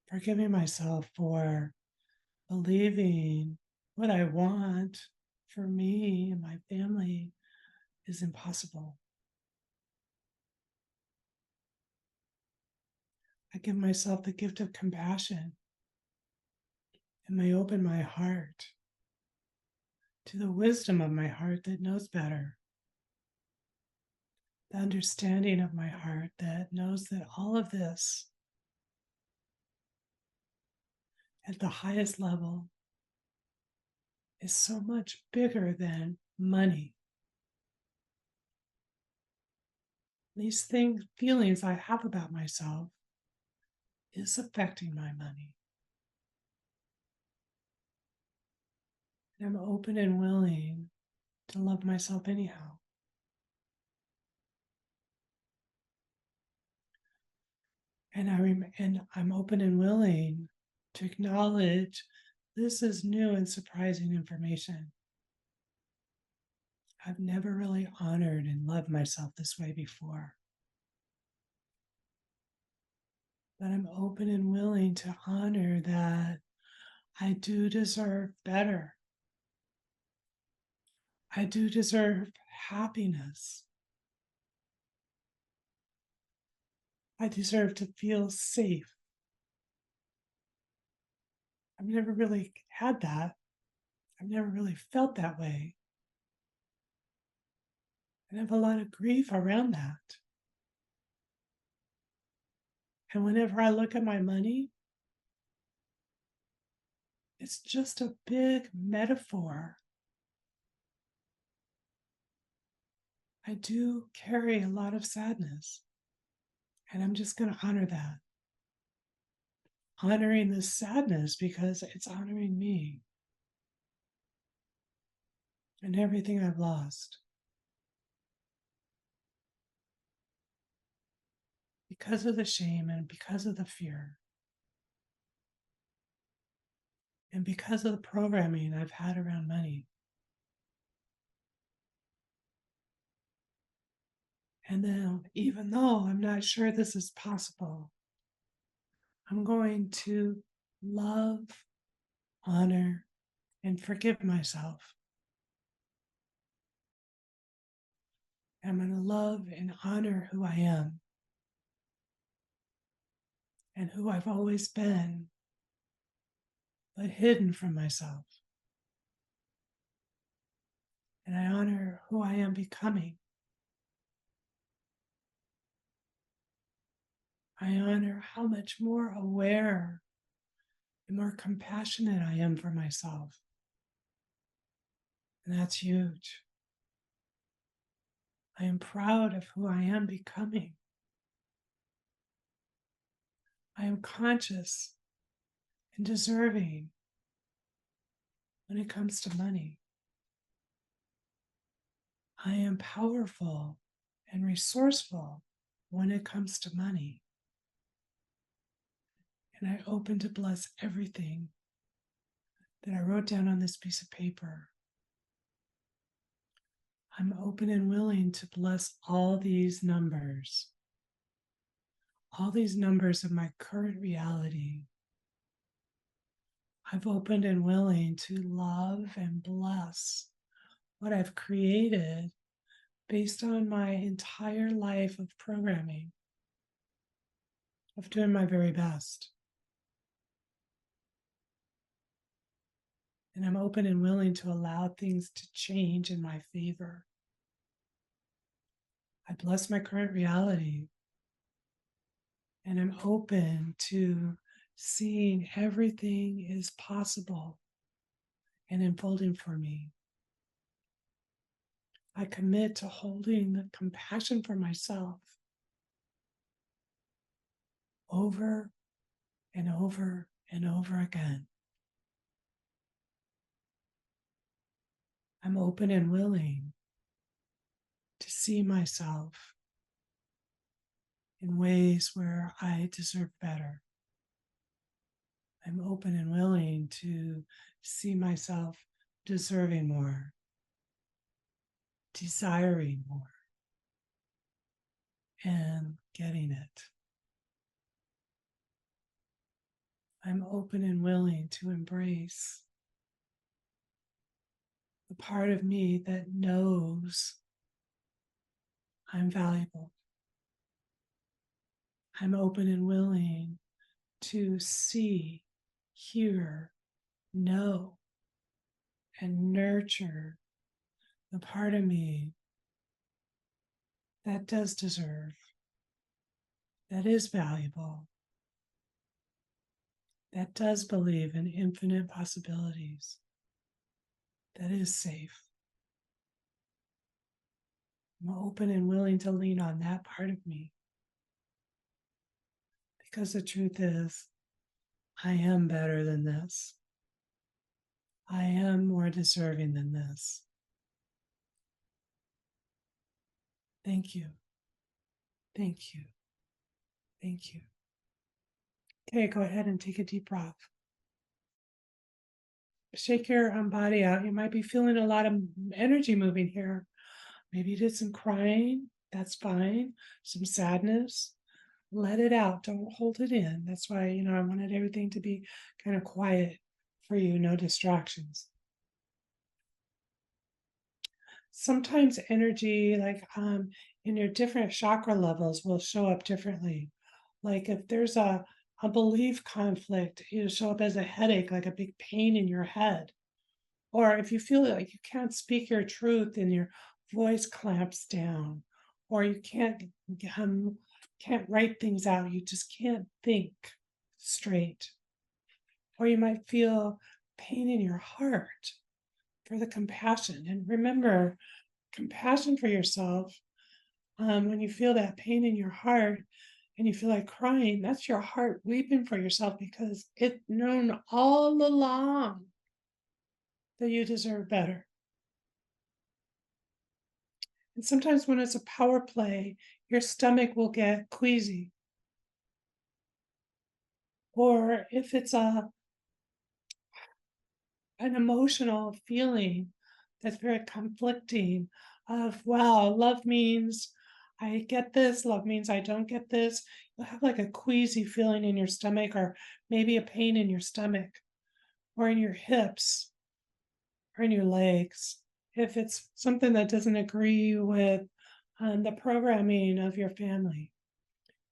Forgiving myself for believing what I want for me and my family is impossible. I give myself the gift of compassion and I open my heart to the wisdom of my heart that knows better, the understanding of my heart that knows that all of this at the highest level is so much bigger than money. These things, feelings I have about myself is affecting my money. And I'm open and willing to love myself anyhow. And I'm open and willing to acknowledge this is new and surprising information. I've never really honored and loved myself this way before. But I'm open and willing to honor that I do deserve better. I do deserve happiness. I deserve to feel safe. I've never really had that. I've never really felt that way. And I have a lot of grief around that. And whenever I look at my money, it's just a big metaphor. I do carry a lot of sadness. And I'm just going to honor that. Honoring the sadness because it's honoring me and everything I've lost. Because of the shame and because of the fear. And because of the programming I've had around money. And then, even though I'm not sure this is possible, I'm going to love, honor, and forgive myself. I'm going to love and honor who I am and who I've always been, but hidden from myself. And I honor who I am becoming. I honor how much more aware and more compassionate I am for myself. And that's huge. I am proud of who I am becoming. I am conscious and deserving when it comes to money. I am powerful and resourceful when it comes to money. And I open to bless everything that I wrote down on this piece of paper. I'm open and willing to bless all these numbers of my current reality. I've opened and willing to love and bless what I've created based on my entire life of programming, of doing my very best. And I'm open and willing to allow things to change in my favor. I bless my current reality. And I'm open to seeing everything is possible and unfolding for me. I commit to holding the compassion for myself over and over and over again. I'm open and willing to see myself in ways where I deserve better. I'm open and willing to see myself deserving more, desiring more. and getting it. I'm open and willing to embrace the part of me that knows I'm valuable. I'm open and willing to see, hear, know, and nurture the part of me that does deserve, that is valuable, that does believe in infinite possibilities, that is safe. I'm open and willing to lean on that part of me. Because the truth is, I am better than this. I am more deserving than this. Thank you. Thank you. Thank you. Okay, go ahead and take a deep breath. Shake your body out. You might be feeling a lot of energy moving here. Maybe you did some crying. That's fine. Some sadness. Let it out. Don't hold it in. That's why, I wanted everything to be kind of quiet for you, no distractions. Sometimes energy, like in your different chakra levels, will show up differently. Like if there's a belief conflict, it'll show up as a headache, like a big pain in your head. Or if you feel like you can't speak your truth and your voice clamps down, or you can't write things out, you just can't think straight. Or you might feel pain in your heart for the compassion. And remember, compassion for yourself, when you feel that pain in your heart and you feel like crying, that's your heart weeping for yourself because it's known all along that you deserve better. And sometimes when it's a power play, your stomach will get queasy. Or if it's an emotional feeling that's very conflicting of, wow, love means I get this, love means I don't get this. You'll have like a queasy feeling in your stomach, or maybe a pain in your stomach, or in your hips, or in your legs. If it's something that doesn't agree with the programming of your family.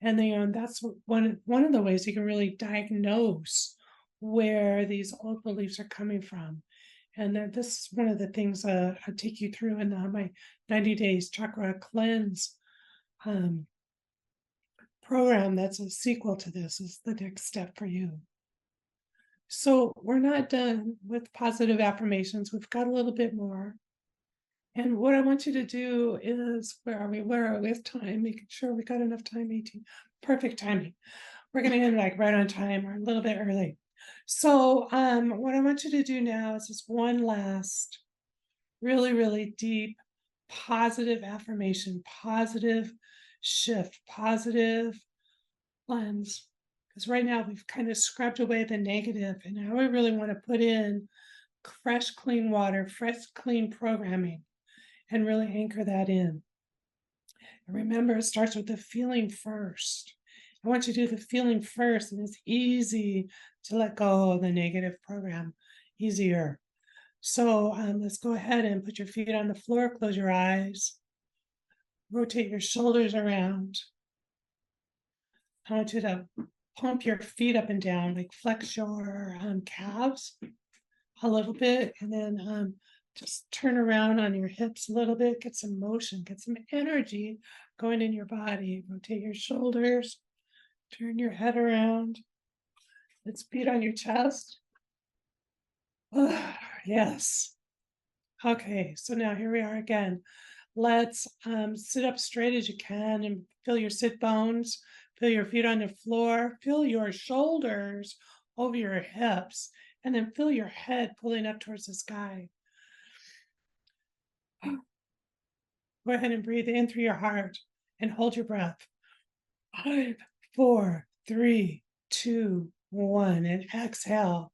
And that's one of the ways you can really diagnose where these old beliefs are coming from. And this is one of the things I take you through in my 90 days chakra cleanse program. That's a sequel to this, is the next step for you. So we're not done with positive affirmations. We've got a little bit more. And what I want you to do is, where are we with time? Making sure we got enough time, 18. Perfect timing. We're going to end like right on time or a little bit early. So what I want you to do now is just one last really, really deep, positive affirmation, positive shift, positive lens. Because right now we've kind of scrubbed away the negative, and now we really want to put in fresh, clean water, fresh, clean programming, and really anchor that in. And remember, it starts with the feeling first. I want you to do the feeling first, and it's easy to let go of the negative program, easier. So let's go ahead and put your feet on the floor, close your eyes, rotate your shoulders around. I want you to pump your feet up and down, like flex your calves a little bit, and then just turn around on your hips a little bit, get some motion, get some energy going in your body. Rotate your shoulders, turn your head around. Let's beat on your chest. Yes. Okay, so now here we are again. Let's sit up straight as you can and feel your sit bones, feel your feet on the floor, feel your shoulders over your hips, and then feel your head pulling up towards the sky. Go ahead and breathe in through your heart and hold your breath. 5, 4, 3, 2, 1, and exhale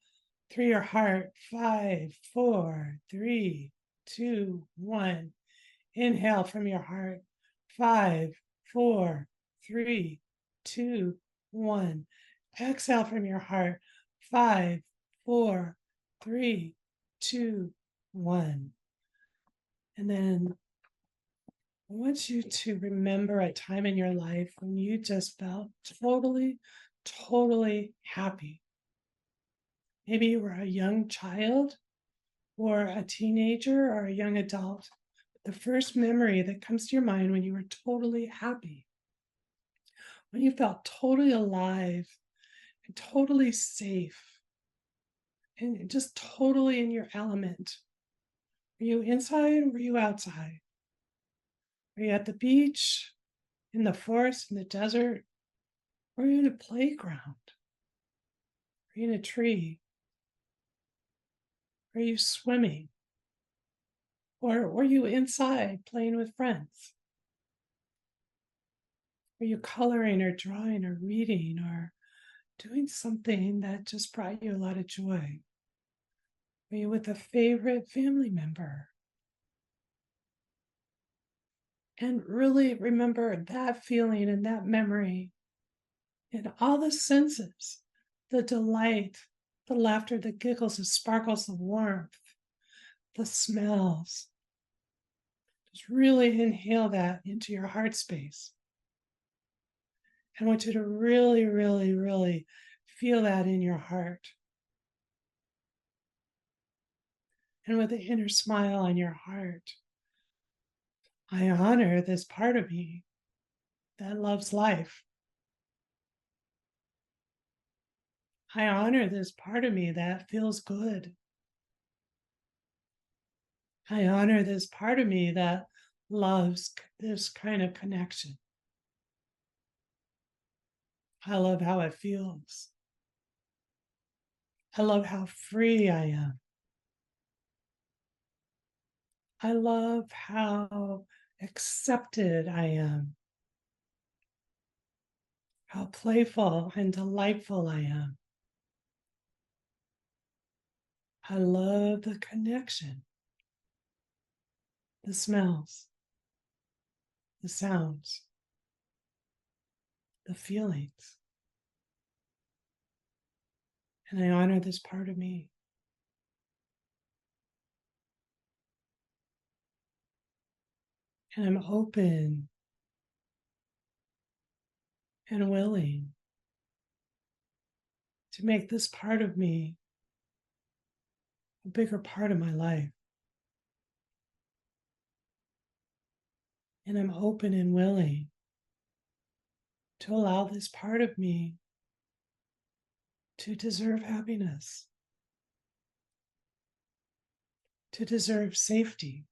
through your heart. 5, 4, 3, 2, 1. Inhale from your heart. 5, 4, 3, 2, 1. Exhale from your heart. 5, 4, 3, 2, 1. And then I want you to remember a time in your life when you just felt totally, totally happy. Maybe you were a young child or a teenager or a young adult. The first memory that comes to your mind when you were totally happy, when you felt totally alive and totally safe and just totally in your element. Were you inside or were you outside? Were you at the beach, in the forest, in the desert? Or were you in a playground? Were you in a tree? Were you swimming? Or were you inside playing with friends? Were you coloring or drawing or reading or doing something that just brought you a lot of joy? Were you with a favorite family member? And really remember that feeling and that memory and all the senses, the delight, the laughter, the giggles, the sparkles, the warmth, the smells. Just really inhale that into your heart space. I want you to really, really, really feel that in your heart. And with the inner smile on your heart, I honor this part of me that loves life. I honor this part of me that feels good. I honor this part of me that loves this kind of connection. I love how it feels. I love how free I am. I love how accepted I am, how playful and delightful I am. I love the connection, the smells, the sounds, the feelings. And I honor this part of me. And I'm open and willing to make this part of me a bigger part of my life. And I'm open and willing to allow this part of me to deserve happiness, to deserve safety,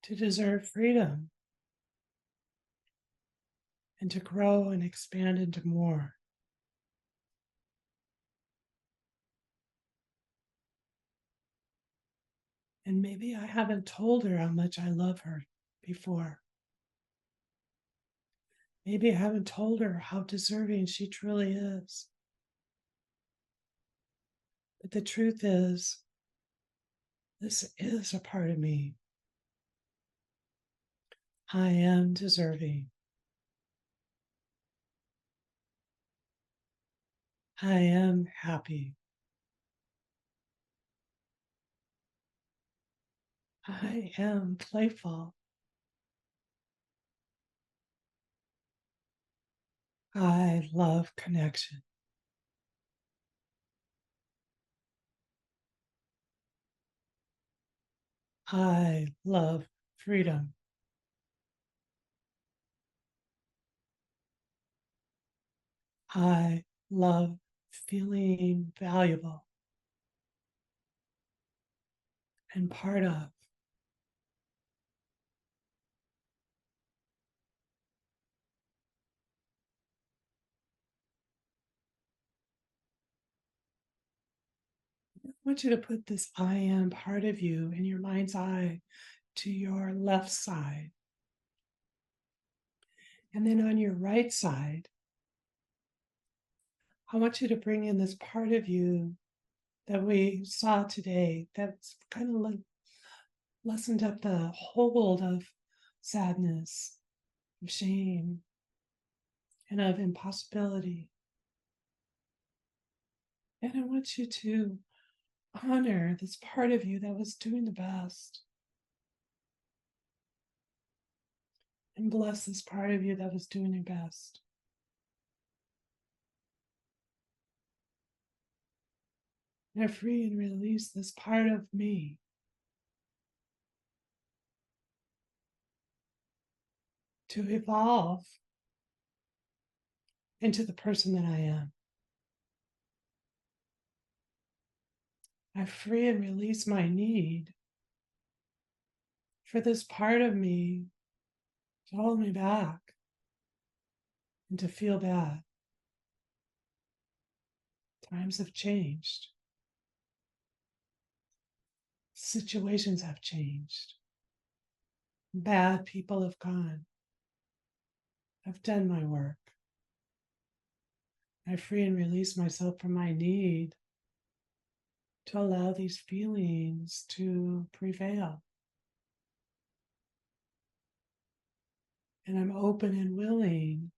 to deserve freedom, and to grow and expand into more. And maybe I haven't told her how much I love her before. Maybe I haven't told her how deserving she truly is. But the truth is, this is a part of me. I am deserving. I am happy. I am playful. I love connection. I love freedom. I love feeling valuable and part of. I want you to put this I am part of you in your mind's eye to your left side. And then on your right side, I want you to bring in this part of you that we saw today that's kind of lessened up the hold of sadness, of shame, and of impossibility. And I want you to honor this part of you that was doing the best, and bless this part of you that was doing your best. And I free and release this part of me to evolve into the person that I am. I free and release my need for this part of me to hold me back and to feel bad. Times have changed. Situations have changed. Bad people have gone. I've done my work. I free and release myself from my need to allow these feelings to prevail. And I'm open and willing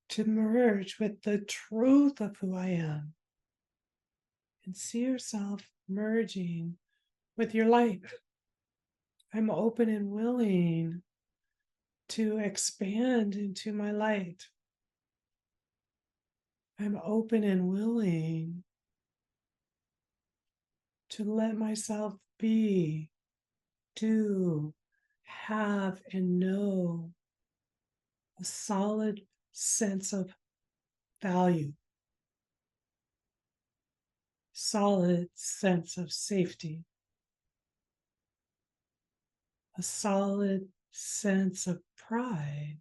to merge with the truth of who I am and see yourself merging with your light. I'm open and willing to expand into my light. I'm open and willing to let myself be, do, have, and know a solid sense of value, solid sense of safety, a solid sense of pride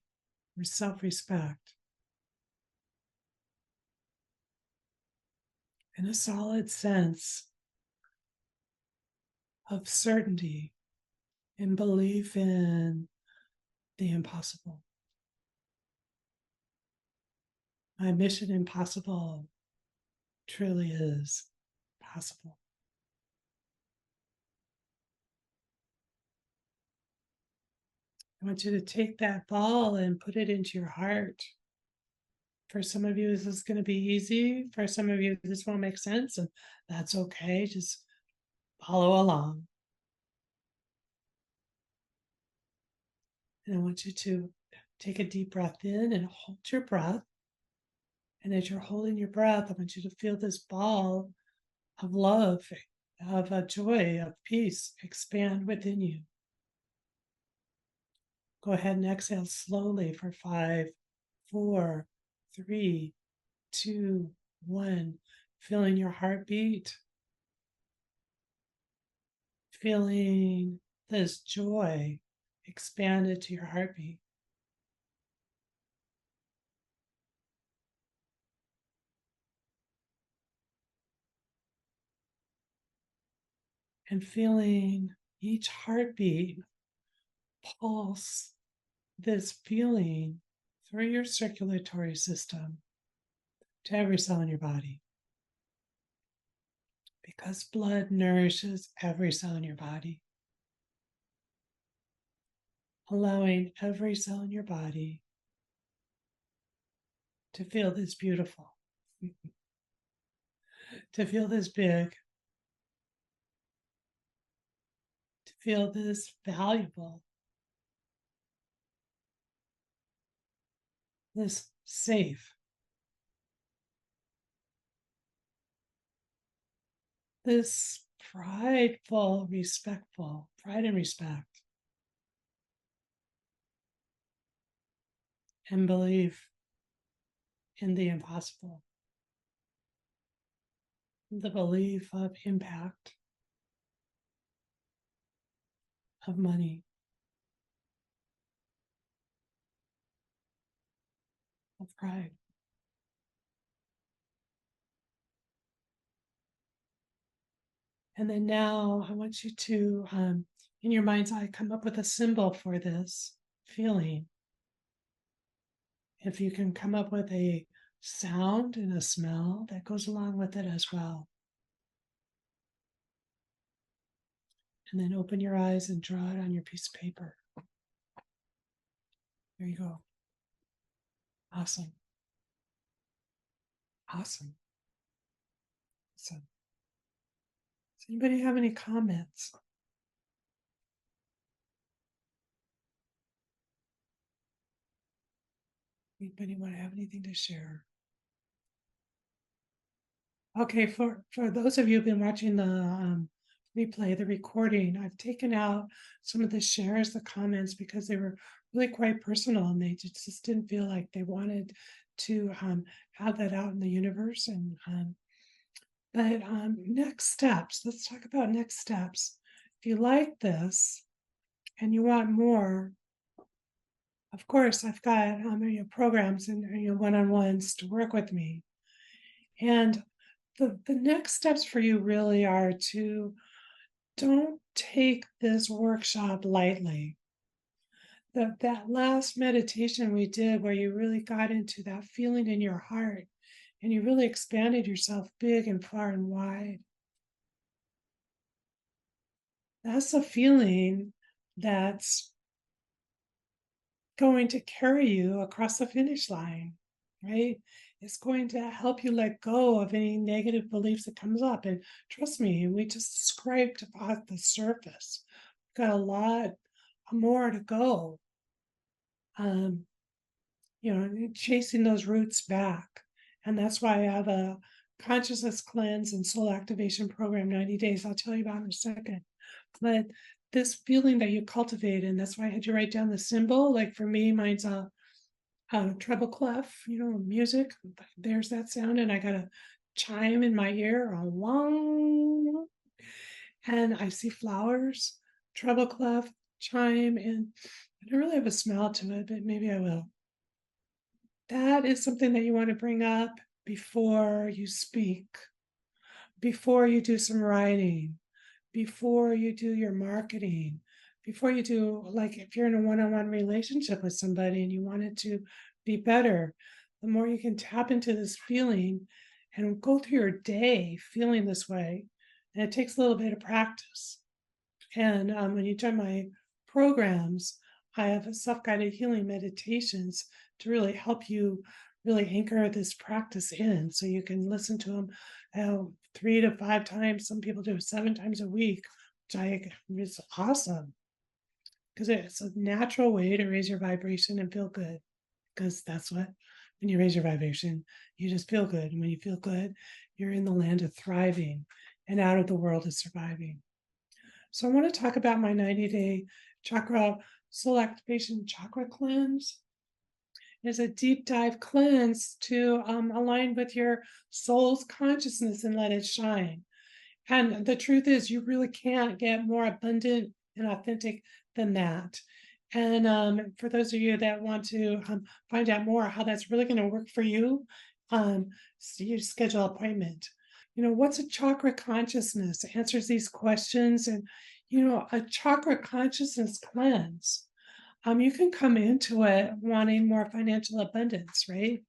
or self-respect, and a solid sense of certainty and belief in the impossible. My mission impossible truly is possible. I want you to take that ball and put it into your heart. For some of you, this is going to be easy. For some of you, this won't make sense, and that's okay. Just follow along. And I want you to take a deep breath in and hold your breath. And as you're holding your breath, I want you to feel this ball of love, of a joy, of peace expand within you. Go ahead and exhale slowly for 5, 4, 3, 2, 1. Feeling your heartbeat. Feeling this joy expanded to your heartbeat. And feeling each heartbeat pulse this feeling through your circulatory system to every cell in your body. Because blood nourishes every cell in your body, allowing every cell in your body to feel this beautiful, to feel this big, to feel this valuable, this safe, this prideful, respectful, pride and respect, and belief in the impossible, the belief of impact, of money, of pride. And then now I want you to, in your mind's eye, come up with a symbol for this feeling. If you can come up with a sound and a smell that goes along with it as well. And then open your eyes and draw it on your piece of paper. There you go. Awesome. Awesome. So, does anybody have any comments? Anybody want to have anything to share? Okay, for those of you who've been watching the replay, the recording, I've taken out some of the shares, the comments, because they were really quite personal and they just didn't feel like they wanted to have that out in the universe. And but next steps. Let's talk about next steps. If you like this and you want more, of course, I've got programs and one-on-ones to work with me. And the next steps for you really are to don't take this workshop lightly. That last meditation we did where you really got into that feeling in your heart and you really expanded yourself big and far and wide. That's a feeling that's going to carry you across the finish line, right? It's going to help you let go of any negative beliefs that comes up. And trust me, we just scraped off the surface. We've got a lot more to go. Chasing those roots back. And that's why I have a consciousness cleanse and soul activation program, 90 days. I'll tell you about in a second. But this feeling that you cultivate, and that's why I had you write down the symbol. Like for me, mine's a treble clef, music. There's that sound, and I got a chime in my ear, a long, and I see flowers, treble clef, chime, and I don't really have a smell to it, but maybe I will. That is something that you want to bring up before you speak, before you do some writing, before you do your marketing, before you do, like if you're in a one-on-one relationship with somebody and you want it to be better, the more you can tap into this feeling and go through your day feeling this way. And it takes a little bit of practice. And when you join my programs, I have self-guided healing meditations to really help you really anchor this practice in, so you can listen to them 3 to 5 times. Some people do 7 times a week, which is awesome because it's a natural way to raise your vibration and feel good. Because that's what, when you raise your vibration, you just feel good. And when you feel good, you're in the land of thriving and out of the world of surviving. So I want to talk about my 90-day chakra soul activation chakra cleanse. It's a deep dive cleanse to align with your soul's consciousness and let it shine. And the truth is, you really can't get more abundant and authentic than that. And for those of you that want to find out more how that's really going to work for you, so you schedule an appointment. What's a chakra consciousness? Answers these questions. And, a chakra consciousness cleanse. You can come into it wanting more financial abundance, right?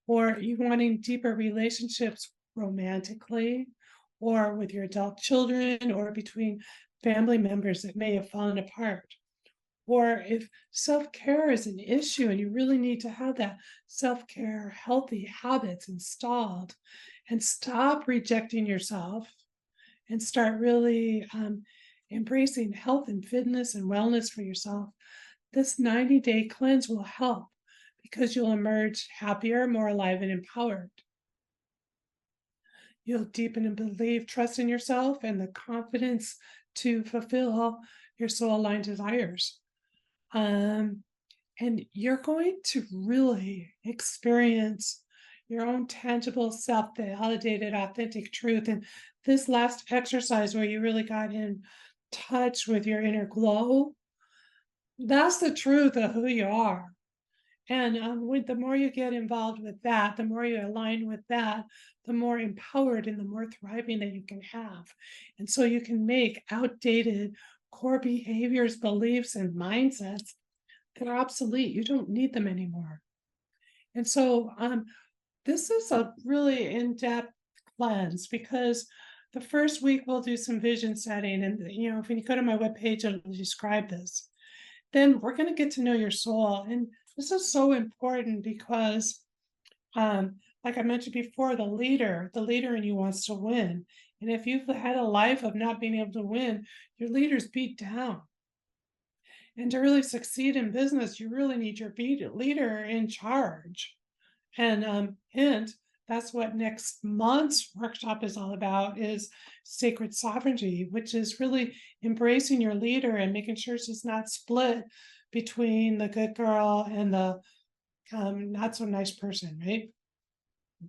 Or you wanting deeper relationships romantically, or with your adult children, or between family members that may have fallen apart. Or if self-care is an issue and you really need to have that self-care, healthy habits installed, and stop rejecting yourself and start really embracing health and fitness and wellness for yourself, this 90-day cleanse will help because you'll emerge happier, more alive, and empowered. You'll deepen and believe, trust in yourself, and the confidence to fulfill your soul-aligned desires. And you're going to really experience your own tangible, self-validated, authentic truth. And this last exercise where you really got in touch with your inner glow, that's the truth of who you are. And the more you get involved with that, the more you align with that, the more empowered and the more thriving that you can have. And so you can make outdated core behaviors, beliefs, and mindsets that are obsolete. You don't need them anymore. And so this is a really in-depth cleanse because The first week we'll do some vision setting, and if you go to my webpage, it'll describe this. Then we're going to get to know your soul, and this is so important because, like I mentioned before, the leader in you wants to win, and if you've had a life of not being able to win, your leader's beat down. And to really succeed in business, you really need your leader in charge. And that's what next month's workshop is all about, is sacred sovereignty, which is really embracing your leader and making sure she's not split between the good girl and the not so nice person, right?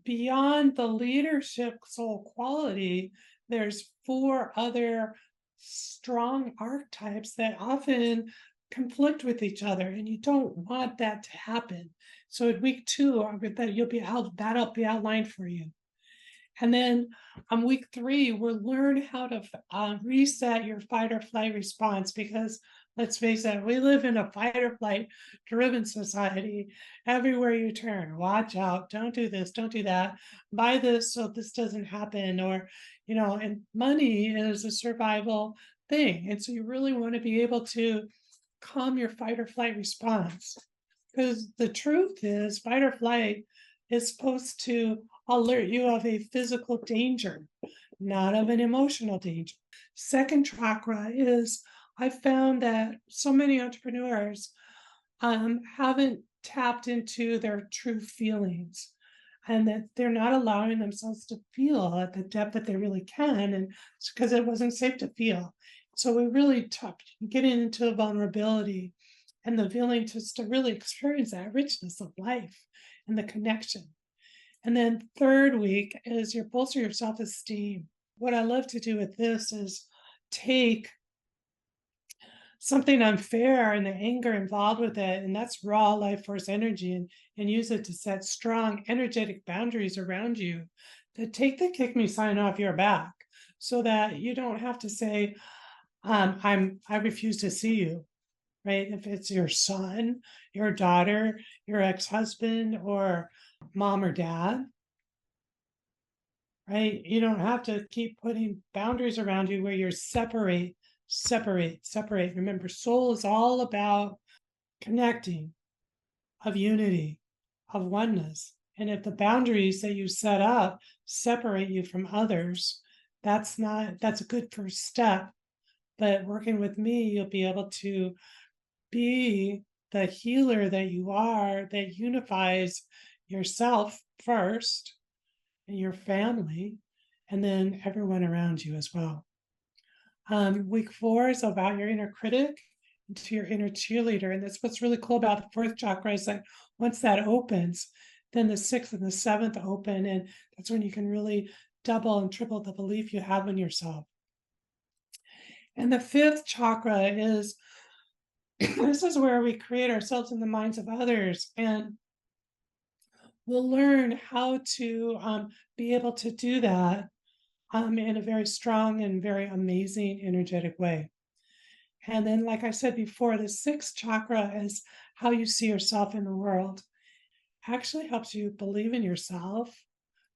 Beyond the leadership soul quality, there's 4 other strong archetypes that often conflict with each other, and you don't want that to happen. So in week 2, that you'll be out, that'll be outlined for you. And then on week 3, we'll learn how to reset your fight or flight response, because let's face it, we live in a fight or flight driven society. Everywhere you turn, watch out, don't do this, don't do that, buy this so this doesn't happen, or, and money is a survival thing. And so you really want to be able to calm your fight or flight response. Because the truth is, fight or flight is supposed to alert you of a physical danger, not of an emotional danger. Second chakra is, I found that so many entrepreneurs haven't tapped into their true feelings, and that they're not allowing themselves to feel at the depth that they really can, and it's because it wasn't safe to feel. So we really getting into the vulnerability and the feeling to really experience that richness of life and the connection. And then third week is your bolster your self-esteem. What I love to do with this is take something unfair and the anger involved with it, and that's raw life force energy, and use it to set strong energetic boundaries around you that take the kick me sign off your back, so that you don't have to say, I refuse to see you, right? If it's your son, your daughter, your ex-husband, or mom or dad, right? You don't have to keep putting boundaries around you where you're separate. Remember, soul is all about connecting, of unity, of oneness. And if the boundaries that you set up separate you from others, that's a good first step. But working with me, you'll be able to be the healer that you are, that unifies yourself first, and your family, and then everyone around you as well. Week 4 is about your inner critic to your inner cheerleader. And that's what's really cool about the 4th chakra, is that once that opens, then the 6th and the 7th open. And that's when you can really double and triple the belief you have in yourself. And the 5th chakra is, this is where we create ourselves in the minds of others. And we'll learn how to be able to do that in a very strong and very amazing energetic way. And then, like I said before, the 6th chakra is how you see yourself in the world. Actually helps you believe in yourself,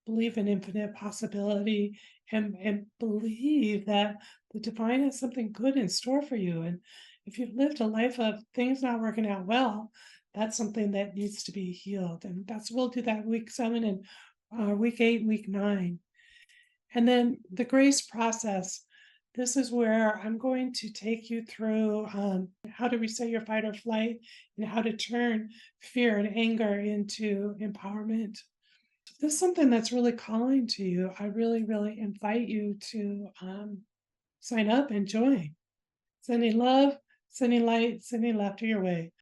believe in infinite possibility, and believe that the divine has something good in store for you. And if you've lived a life of things not working out well, that's something that needs to be healed. And we'll do that week 7 and week 8, week 9. And then the grace process. This is where I'm going to take you through how to reset your fight or flight, and how to turn fear and anger into empowerment. If this is something that's really calling to you, I really, really invite you to sign up and join. Sending love, sending light, sending laughter your way.